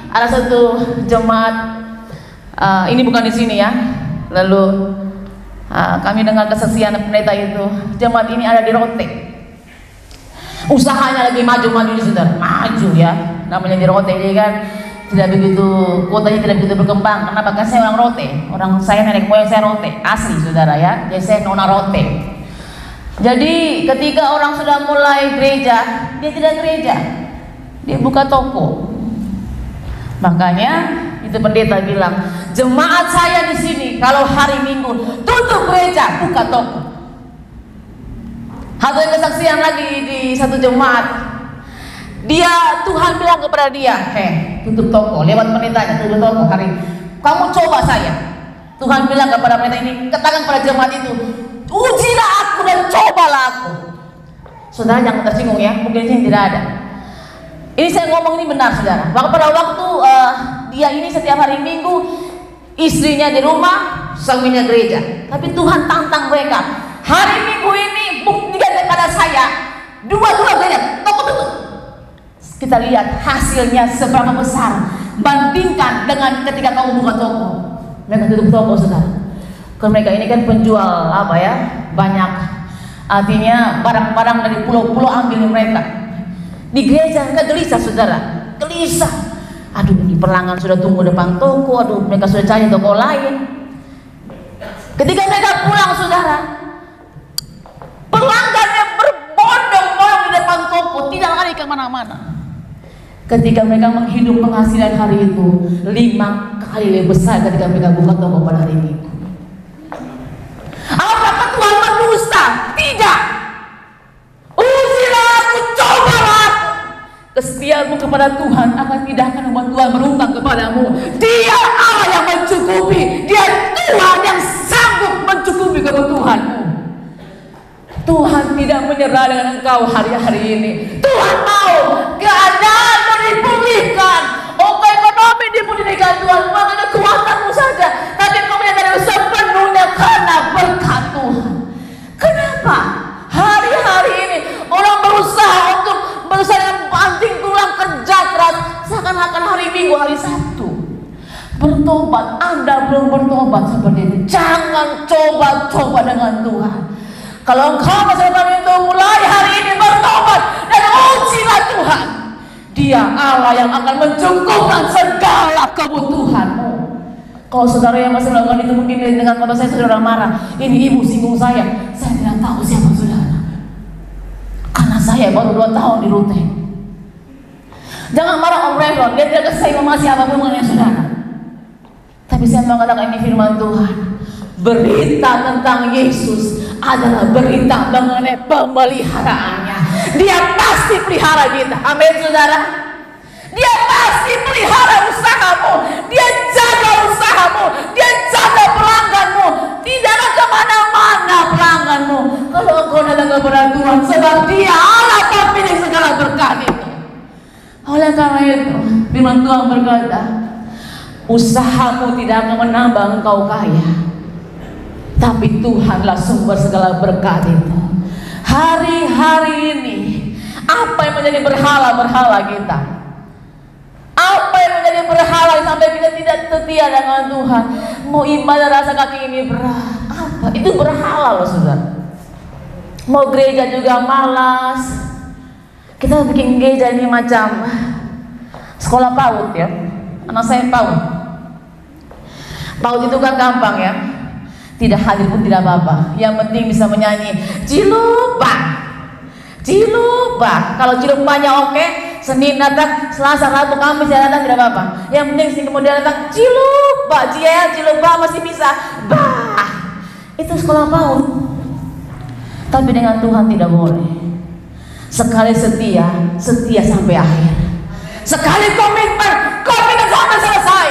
ada satu jemaat, ini bukan di sini ya. Lalu kami dengar kesaksian pendeta itu, jemaat ini ada di Rote. Usahanya lagi maju-maju saudara, maju ya. Namanya di Rote ini kan tidak begitu, kotanya tidak begitu berkembang. Kenapa? Kan saya orang Rote, orang saya nenek moyang saya Rote, asli saudara ya. Jadi saya nona Rote. Jadi ketika orang sudah mulai gereja, dia tidak gereja, dia buka toko. Makanya itu pendeta bilang, jemaat saya di sini kalau hari Minggu tutup gereja, buka toko. Satu kesaksian lagi di satu jemaat. Tuhan bilang kepada dia, tutup toko, lewat pendetanya, tutup toko hari. Kamu coba saya. Tuhan bilang kepada pendeta ini, katakan pada jemaat itu, ujilah aku dan cobalah aku. Saudara jangan tersinggung ya, mungkin ini tidak ada. Ini saya ngomong ini benar saudara. Pada waktu dia ini setiap hari Minggu, istrinya di rumah, suaminya gereja. Tapi Tuhan tantang mereka. Hari Minggu ini buktikan kepada saya, dua-dua gereja, toko tutup. Kita lihat hasilnya seberapa besar. Bandingkan dengan ketika kamu buka toko. Mereka tutup toko saudara. Karena mereka ini kan penjual banyak. Artinya barang-barang dari pulau-pulau ambil mereka. Di gereja mereka gelisah saudara, gelisah. Aduh ini pelanggan sudah tunggu depan toko, aduh mereka sudah cari toko lain. Ketika mereka pulang saudara, pelanggannya berbondong-bondong di depan toko, tidak lari kemana-mana. Ketika mereka menghidup penghasilan hari itu 5 kali lebih besar ketika mereka buka toko pada hari Minggu. Apakah Tuhan berdusta? Tidak. Ujilah aku, cobalah aku. Kesetiaanmu kepada Tuhan akan tidak akan membuat Tuhan berhutang kepadamu. Dia Allah yang mencukupi. Dia Tuhan yang sanggup mencukupi kebutuhanmu. Tuhan tidak menyerah dengan engkau hari-hari ini. Tuhan mau keadaanmu dipulihkan, ekonomi dipulihkan. Tuhan mau ada kekuatanmu saja, tapi kau menyadari sepenuhnya karena berkat Tuhan. Kenapa? Hari-hari ini orang berusaha dengan banting tulang kerja keras, seakan-akan hari Minggu hari Sabtu. Bertobat, Anda belum bertobat seperti itu. Jangan coba-coba dengan Tuhan. Kalau engkau masih itu mulai hari ini bertobat dan ujilah Tuhan. Dia Allah yang akan mencukupkan segala kebutuhanmu. Kalau saudara yang masih melakukan itu mungkin dengan kata saya saudara marah. Ini ibu singgung saya. Saya tidak tahu siapa saudara. Karena saya baru 2 tahun di Rute. Jangan marah Om Revlon. Dia tidak saya ngomong siapapun mengenai saudara. Tapi saya mengatakan ini firman Tuhan. Berita tentang Yesus adalah berita mengenai pemeliharaannya. Dia pasti pelihara kita. Amin saudara. Dia pasti pelihara usahamu. Dia jaga usahamu. Dia jaga pelangganmu. Tidaklah kemana-mana pelangganmu kalau engkau datang kepada Tuhan, sebab Dia Allah pemilik segala berkat itu. Oleh karena itu firman Tuhan berkata, usahamu tidak akan menambah engkau kaya, tapi Tuhanlah sumber segala berkat itu. Hari-hari ini apa yang menjadi berhala-berhala kita? Apa yang menjadi berhala sampai kita tidak setia dengan Tuhan? Mau ibadah rasa kaki ini berat. Apa? Itu berhala loh saudara. Mau gereja juga malas. Kita bikin gereja ini macam sekolah PAUD ya. Anak saya PAUD. PAUD itu kan gampang ya. Tidak hadir pun tidak apa-apa. Yang penting bisa menyanyi Ciluba, Ciluba. Kalau Cilubanya oke, Senin datang, Selasa, Rabu, Kamis datang tidak apa-apa. Yang penting kemudian datang Ciluba, Ciluba masih bisa. Bah, itu sekolah PAUD. Tapi dengan Tuhan tidak boleh. Sekali setia, setia sampai akhir. Sekali komitmen, komitmen sampai selesai.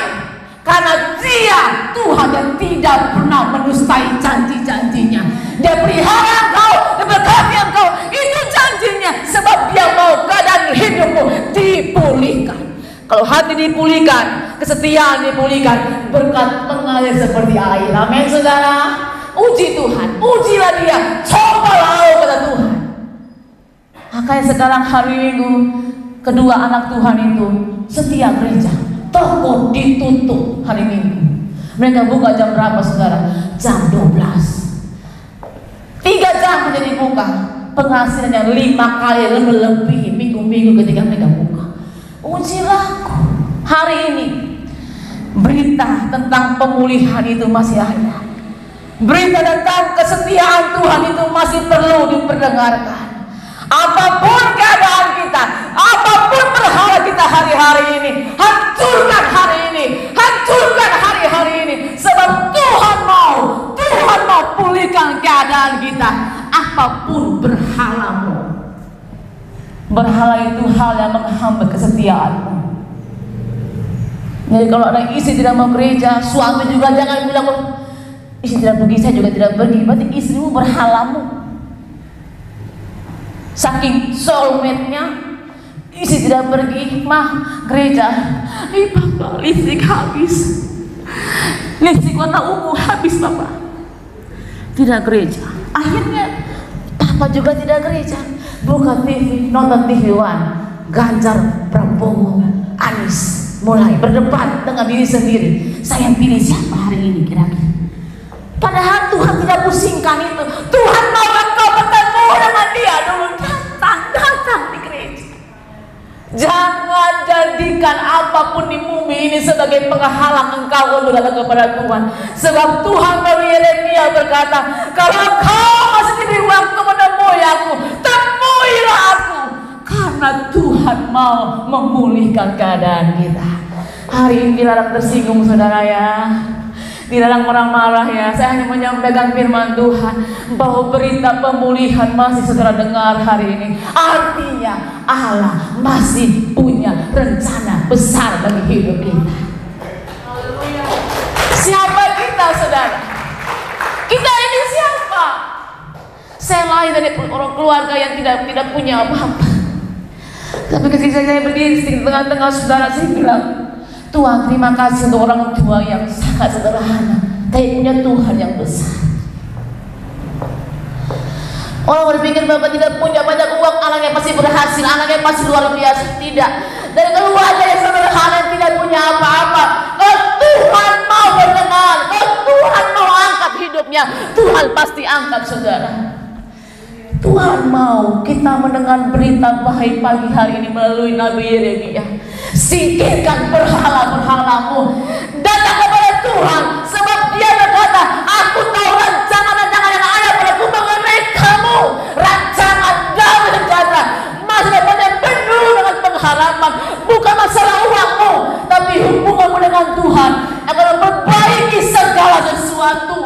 Karena Dia Tuhan yang tidak pernah mendustai janji-janjinya. Dia pelihara engkau, dia berkati engkau. Itu janjinya. Sebab Dia mau keadaan hidupmu dipulihkan. Kalau hati dipulihkan, kesetiaan dipulihkan, berkat mengalir seperti air. Amin, saudara. Uji Tuhan, ujilah Dia, cobalah kata Tuhan. Makanya sekarang hari Minggu, kedua anak Tuhan itu setiap gereja, toko ditutup hari Minggu. Mereka buka jam berapa, saudara? Jam 12. 3 jam menjadi buka. Penghasilannya 5 kali lebih minggu-minggu ketika mereka buka. Ujilah hari ini. Berita tentang pemulihan itu masih ada. Berita tentang kesetiaan Tuhan itu masih perlu diperdengarkan. Apapun keadaan kita, apapun berhala kita hari-hari ini, hancurkan hari ini, hancurkan hari-hari ini. Sebab Tuhan mau pulihkan keadaan kita. Apapun berhalamu, berhala itu hal yang menghambat kesetiaanmu. Jadi kalau ada istri tidak mau gereja, suami juga jangan bilang, istri tidak pergi, saya juga tidak pergi. Berarti istrimu berhalamu. Saking soulmate-nya, istri tidak pergi, mah gereja. Bapak, listrik habis. Listrik warna ungu habis, Bapak. Tidak gereja. Akhirnya Papa juga tidak gereja. Buka TV, nonton TV One. Ganjar, Prabowo, Anies mulai berdebat dengan diri sendiri. Saya pilih siapa hari ini kira-kira? Padahal Tuhan tidak pusingkan itu. Tuhan mau engkau bertemu dengan Dia dulu. Datang di gereja. Jangan jadikan apapun di bumi ini sebagai penghalang engkau untuk datang kepada Tuhan. Sebab Tuhan melalui Yeremia berkata, kalau engkau masih diberi waktu menemui aku, temuilah aku. Karena Tuhan mau memulihkan keadaan kita. Hari ini dilarang tersinggung, saudara ya. Dilarang marah-marah ya. Saya hanya menyampaikan firman Tuhan bahwa berita pemulihan masih saudara dengar hari ini. Artinya Allah masih punya rencana besar bagi hidup kita. Siapa kita, saudara? Kita ini siapa? Saya lahir dari orang keluarga yang tidak punya apa-apa. Tapi ketika saya berdiri di tengah-tengah saudara, saya bilang, Tuhan, terima kasih untuk orang tua yang sangat sederhana, tapi punya Tuhan yang besar. Orang berpikir Bapak tidak punya banyak uang, anaknya pasti berhasil, anaknya pasti luar biasa. Tidak. Dari keluarga yang sederhana yang tidak punya apa-apa, kalau Tuhan mau berkenan, kalau Tuhan mau angkat hidupnya, Tuhan pasti angkat, saudara. Tuhan mau kita mendengar berita baik pagi hari ini melalui Nabi Yeremia. Singkirkan berhala-berhalamu, datang kepada Tuhan, sebab Dia berkata, aku tahu rancangan-rancangan yang ada padaku mengenai kamu, rancangan damai sejahtera, masa depan yang penuh dengan pengharapan. Bukan masalah uangmu, tapi hubunganmu dengan Tuhan akan memperbaiki segala sesuatu.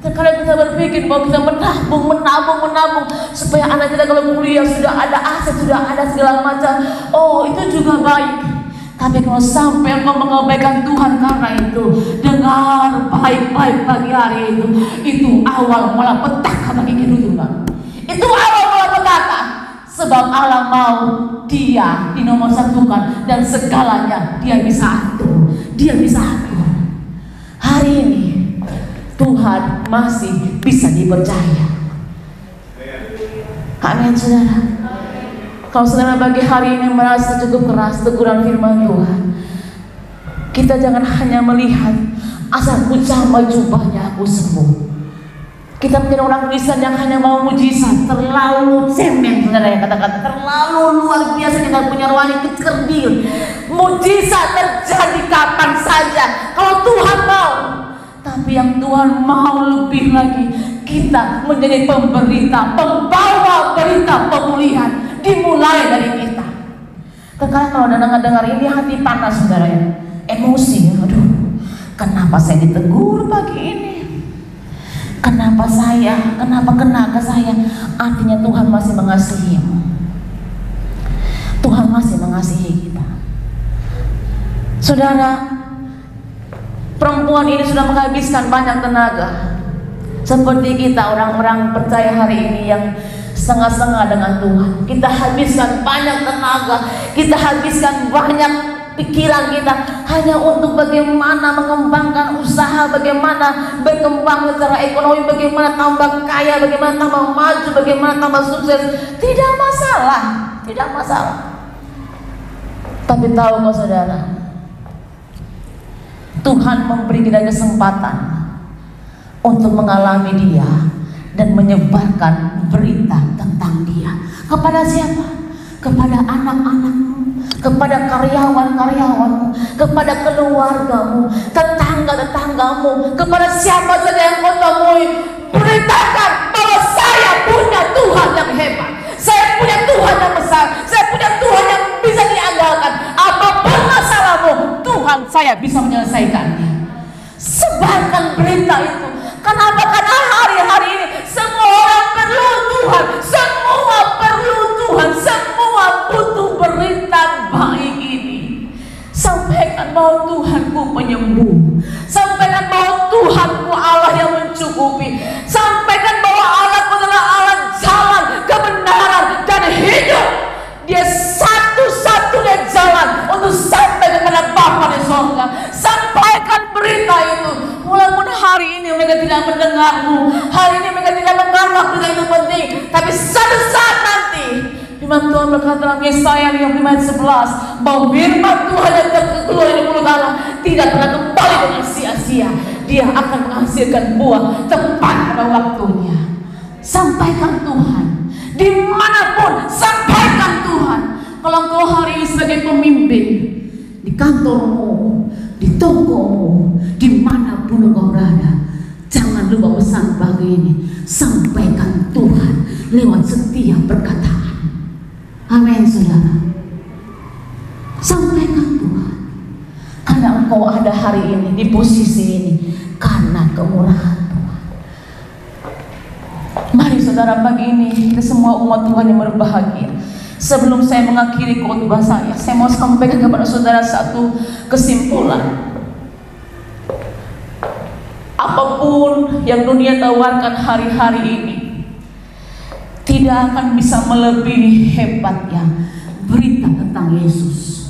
Terkadang kita berpikir bahwa kita menabung supaya anak kita kalau kuliah sudah ada aset, sudah ada segala macam. Oh, itu juga baik. Tapi kalau sampai engkau mengabaikan Tuhan karena itu, dengar baik-baik pagi hari itu awal mula petaka bagi kehidupan. Itu awal mula petaka. Sebab Allah mau Dia dinomorsatukan dan segalanya Dia bisa atur. Dia bisa atur. Hari ini Tuhan masih bisa dipercaya. Amin, saudara. Kalau saudara bagi hari ini merasa cukup keras teguran firman Tuhan, kita jangan hanya melihat asal ku jamah jubahnya aku sembuh. Kita menjadi orang Kristen yang hanya mau mujizat, terlalu cemen, saudara, yang katakan terlalu luar biasa. Kita punya rohani kecerdil. Mujizat terjadi kapan saja kalau Tuhan mau. Tapi yang Tuhan mau lebih lagi, kita menjadi pemberita, pembawa berita pemulihan, dimulai dari kita. Terkadang kalau dengar ini hati panas, saudara ya, emosi. Aduh, kenapa saya ditegur pagi ini? Kenapa kena ke saya? Artinya Tuhan masih mengasihimu. Tuhan masih mengasihi kita. Saudara, perempuan ini sudah menghabiskan banyak tenaga. Seperti kita orang-orang percaya hari ini yang setengah-setengah dengan Tuhan. Kita habiskan banyak tenaga, kita habiskan banyak pikiran kita hanya untuk bagaimana mengembangkan usaha, bagaimana berkembang secara ekonomi, bagaimana tambah kaya, bagaimana tambah maju, bagaimana tambah sukses. Tidak masalah, tidak masalah. Tapi tahukah saudara, Tuhan memberi kita kesempatan untuk mengalami Dia dan menyebarkan berita tentang Dia. Kepada siapa? Kepada anak-anakmu, kepada karyawan-karyawanmu, kepada keluargamu, tetangga-tetanggamu, kepada siapa saja yang kau temui. Beritakan bahwa saya punya Tuhan yang hebat, saya punya Tuhan yang besar, saya punya Tuhan yang bisa diandalkan. Apapun masalahmu, Tuhan saya bisa menyelesaikannya. Sebarkan berita itu. Kenapa? Karena hari-hari ini semua orang perlu Tuhan, semua perlu Tuhan, semua butuh berita baik ini. Sampaikan bahwa Tuhanku penyembuh, sampaikan bahwa Tuhanku Allah yang mencukupi, sampaikan bahwa Allahku adalah Allah jalan, kebenaran dan hidup. Dia satu-satunya jalan untuk sampai kepada Bapa di sorga. Sampaikan berita itu. Walaupun hari ini mereka tidak mendengarmu, hari ini mereka tidak menganggap berita itu penting, tapi satu saat nanti firman Tuhan berkata dalam Yesaya 55 ayat 11 bahwa firman Tuhan yang keluar dari mulut Allah tidak pernah kembali dengan sia-sia. Dia akan menghasilkan buah tepat pada waktunya. Sampaikan Tuhan dimanapun, sampaikan Tuhan. Kalau engkau hari ini sebagai pemimpin di kantormu, di tokomu, dimanapun engkau berada, jangan lupa pesan pagi ini. Sampaikan Tuhan lewat setiap perkataan. Amin, saudara. Sampaikan Tuhan, karena engkau ada hari ini di posisi ini karena kemurahan Tuhan. Mari saudara, pagi ini kita semua umat Tuhan yang berbahagia. Sebelum saya mengakhiri khotbah saya mau sampaikan kepada saudara satu kesimpulan. Apapun yang dunia tawarkan hari-hari ini tidak akan bisa melebihi hebatnya berita tentang Yesus.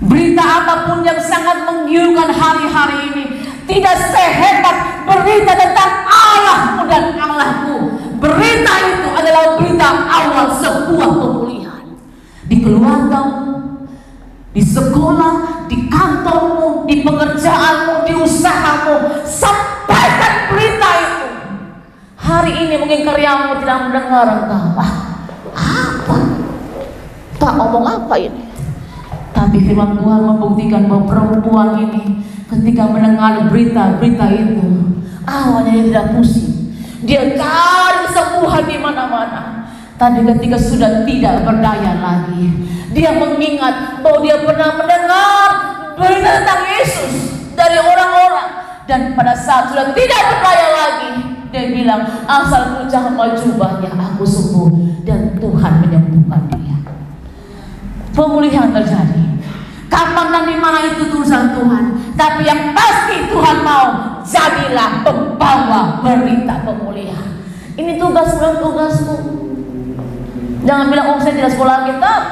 Berita apapun yang sangat menggiurkan hari-hari ini tidak sehebat berita tentang Allahmu dan Allahku. Berita itu adalah berita awal sebuah pemulihan. Di keluargamu, di sekolah, di kantormu, di pekerjaanmu, di usahamu, sampaikan berita itu. Hari ini mungkin karyamu tidak mendengar engkau. Apa? Pak ngomong apa ini? Tapi firman Tuhan membuktikan bahwa perempuan ini ketika mendengar berita-berita itu, awalnya dia tidak pusing. Dia cari kesembuhan di mana-mana. Tapi ketika sudah tidak berdaya lagi, dia mengingat bahwa dia pernah mendengar berita tentang Yesus dari orang-orang. Dan pada saat sudah tidak berdaya lagi, dia bilang, asal pujama jubahnya aku sembuh. Dan Tuhan menyembuhkan dia. Pemulihan terjadi. Kapan dan di mana itu urusan Tuhan. Tapi yang pasti Tuhan mau, jadilah pembawa berita pemulihan. Ini tugas bukan tugasmu. Jangan bilang, oh saya tidak sekolah kitab,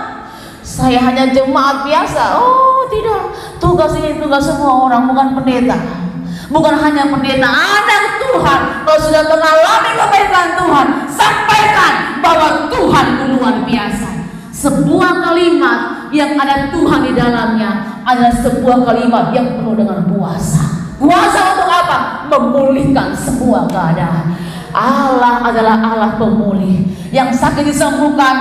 saya hanya jemaat biasa. Oh tidak, tugas ini tugas semua orang, bukan pendeta. Bukan hanya pendeta, anak Tuhan. Kalau sudah mengalami kebaikan Tuhan, sampaikan bahwa Tuhan luar biasa. Sebuah kalimat yang ada Tuhan di dalamnya adalah sebuah kalimat yang penuh dengan kuasa. Kuasa untuk apa? Memulihkan sebuah keadaan. Allah adalah Allah pemulih. Yang sakit disembuhkan,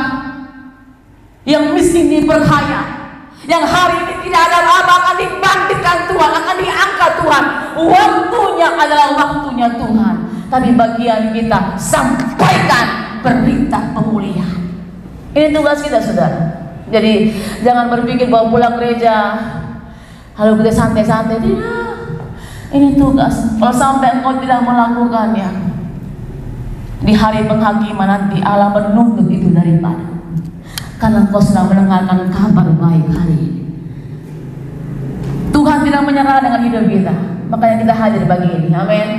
yang miskin diperkaya, yang hari ini tidak ada apa akan dibangkitkan Tuhan, akan diangkat Tuhan. Waktunya adalah waktunya Tuhan. Tapi bagian kita sampaikan berita pemulihan. Ini tugas kita, saudara. Jadi jangan berpikir bahwa pulang gereja lalu kita santai-santai. Tidak. Ini tugas. Kalau sampai engkau tidak melakukannya, di hari penghakiman nanti Allah menuntut itu daripada. Karena engkau sedang mendengarkan kabar baik hari ini. Tuhan tidak menyerah dengan hidup kita. Makanya kita hadir pagi ini. Amin.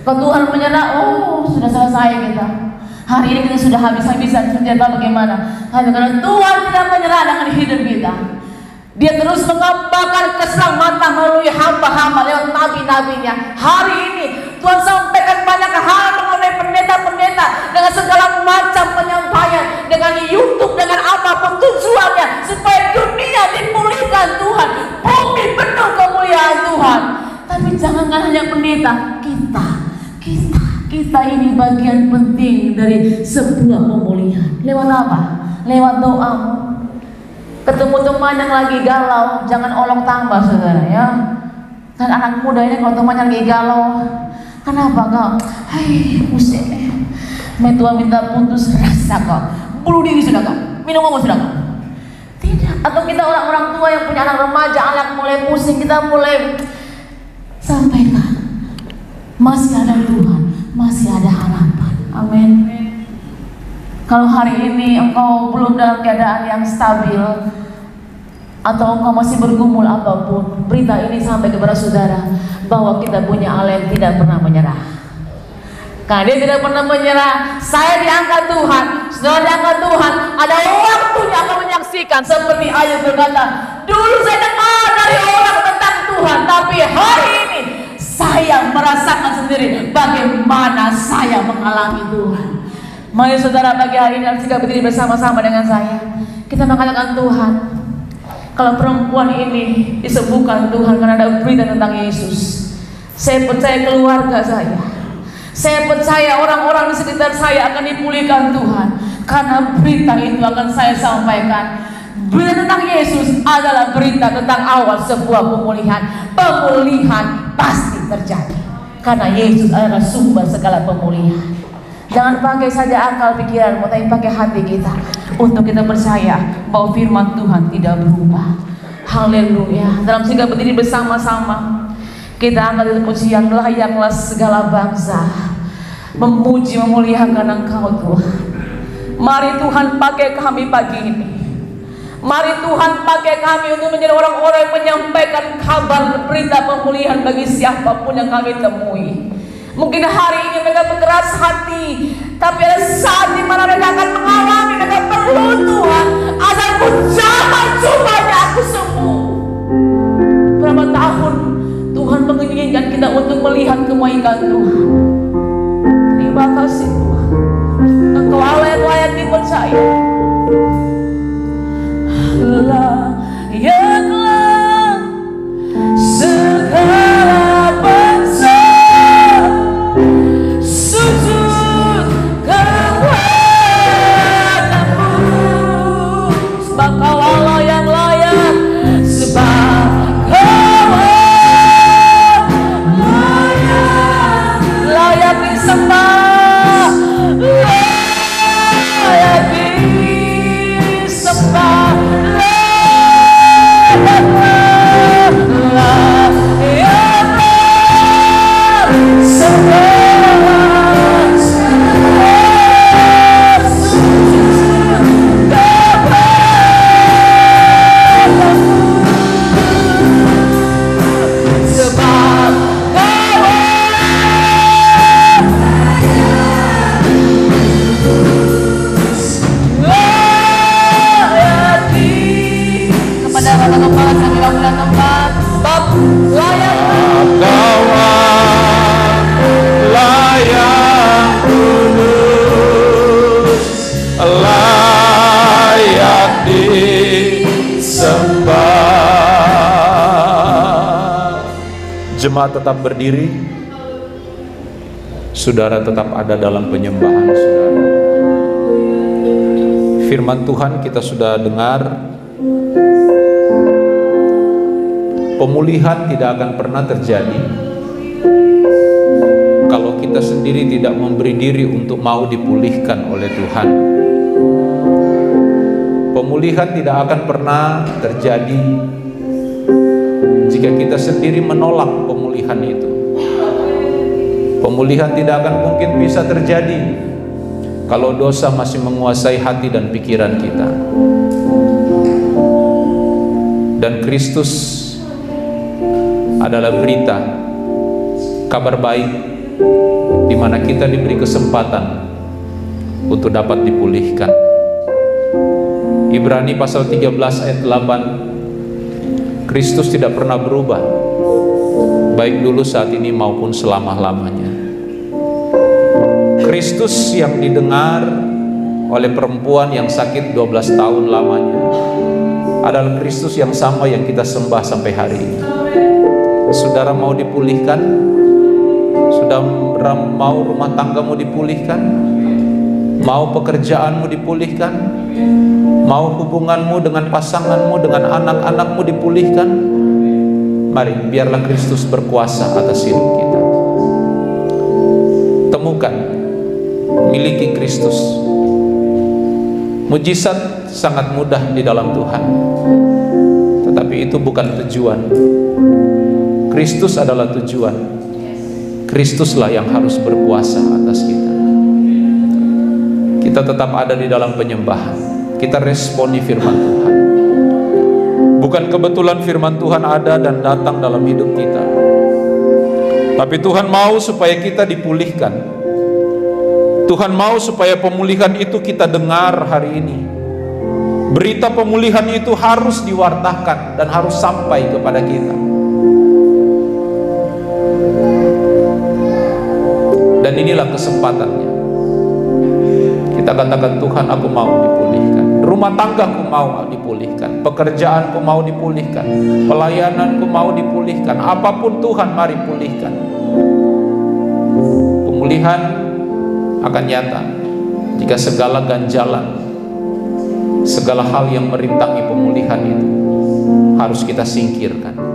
Kalau Tuhan menyerah, oh sudah selesai kita. Hari ini kita sudah habis-habisan senjata bagaimana? Hanya karena Tuhan tidak menyerah dengan hidup kita. Dia terus mengabarkan keselamatan melalui hamba-hamba lewat nabi-nabinya. Hari ini Tuhan sampaikan banyak hal mengenai pendeta-pendeta dengan segala macam penyampaian, dengan YouTube, dengan apapun tujuannya supaya dunia dipulihkan Tuhan, bumi penuh kemuliaan Tuhan. Tapi jangankan hanya pendeta, kita ini bagian penting dari sebuah pemulihan. Lewat apa? Lewat doamu. Ketemu teman yang lagi galau, jangan olok tambah saudara ya. Dan anak muda ini kalau temannya lagi galau, kenapa kau? Hei, pusing. Tua minta putus rasa kau. Bunuh diri sudah kau. Minum obat sudah kau. Tidak. Atau kita orang-orang tua yang punya anak remaja, anak mulai pusing, kita mulai sampaikan. Masih ada Tuhan, masih ada harapan. Amin. Kalau hari ini engkau belum dalam keadaan yang stabil atau engkau masih bergumul apapun, berita ini sampai kepada saudara bahwa kita punya Allah yang tidak pernah menyerah. Karena Dia tidak pernah menyerah. Saya diangkat Tuhan, saudara diangkat Tuhan. Ada waktunya akan menyaksikan seperti Ayub berkata, dulu saya dengar dari orang tentang Tuhan, tapi hari ini saya merasakan sendiri bagaimana saya mengalami Tuhan. Mari saudara pagi hari ini jika berdiri bersama-sama dengan saya, kita mengatakan Tuhan, kalau perempuan ini disembuhkan Tuhan karena ada berita tentang Yesus, saya percaya keluarga saya percaya orang-orang di sekitar saya akan dipulihkan Tuhan, karena berita itu akan saya sampaikan. Berita tentang Yesus adalah berita tentang awal sebuah pemulihan. Pemulihan pasti terjadi karena Yesus adalah sumber segala pemulihan. Jangan pakai saja akal pikiranmu, tapi pakai hati kita untuk kita percaya bahwa firman Tuhan tidak berubah. Haleluya. Dalam segala berdiri bersama-sama, kita angkat pujian, layaklah segala bangsa memuji memuliakan Engkau Tuhan. Mari Tuhan pakai kami pagi ini. Mari Tuhan pakai kami untuk menjadi orang-orang yang menyampaikan kabar berita pemulihan bagi siapapun yang kami temui. Mungkin hari ini mereka berkeras hati, tapi ada saat di mana mereka akan mengalami, mereka perlu Tuhan. Asalku jangan cumanya aku sembuh. Berapa tahun Tuhan menginginkan kita untuk melihat kebaikan Tuhan. Terima kasih Tuhan. Engkau Allah yang layak dipercaya. Layaklah segala bangsa sujud kepadamu, sebab Kau Allah yang layak, sebab Kau layak disembah, layak disembah. Jemaat tetap berdiri, saudara tetap ada dalam penyembahan saudara. Firman Tuhan kita sudah dengar, pemulihan tidak akan pernah terjadi kalau kita sendiri tidak memberi diri untuk mau dipulihkan oleh Tuhan. Pemulihan tidak akan pernah terjadi jika kita sendiri menolak pemulihan itu. Pemulihan tidak akan mungkin bisa terjadi kalau dosa masih menguasai hati dan pikiran kita. Dan Kristus adalah berita, kabar baik, di mana kita diberi kesempatan untuk dapat dipulihkan. Ibrani pasal 13 ayat 8, Kristus tidak pernah berubah, baik dulu, saat ini maupun selama-lamanya. Kristus yang didengar oleh perempuan yang sakit 12 tahun lamanya adalah Kristus yang sama yang kita sembah sampai hari ini. Saudara mau dipulihkan? Saudara mau rumah tanggamu dipulihkan? Mau pekerjaanmu dipulihkan? Mau hubunganmu dengan pasanganmu, dengan anak-anakmu dipulihkan? Mari, biarlah Kristus berkuasa atas hidup kita. Temukan, miliki Kristus. Mujizat sangat mudah di dalam Tuhan, tetapi itu bukan tujuan. Kristus adalah tujuan. Kristuslah yang harus berkuasa atas kita. Kita tetap ada di dalam penyembahan. Kita responi firman Tuhan. Bukan kebetulan firman Tuhan ada dan datang dalam hidup kita, tapi Tuhan mau supaya kita dipulihkan. Tuhan mau supaya pemulihan itu kita dengar hari ini. Berita pemulihan itu harus diwartakan dan harus sampai kepada kita. Dan inilah kesempatannya. Kita katakan, Tuhan, aku mau dipulihkan. Rumah tanggaku mau dipulihkan. Pekerjaanku mau dipulihkan. Pelayananku mau dipulihkan. Apapun Tuhan, mari pulihkan. Pemulihan akan nyata jika segala ganjalan, segala hal yang merintangi pemulihan itu harus kita singkirkan.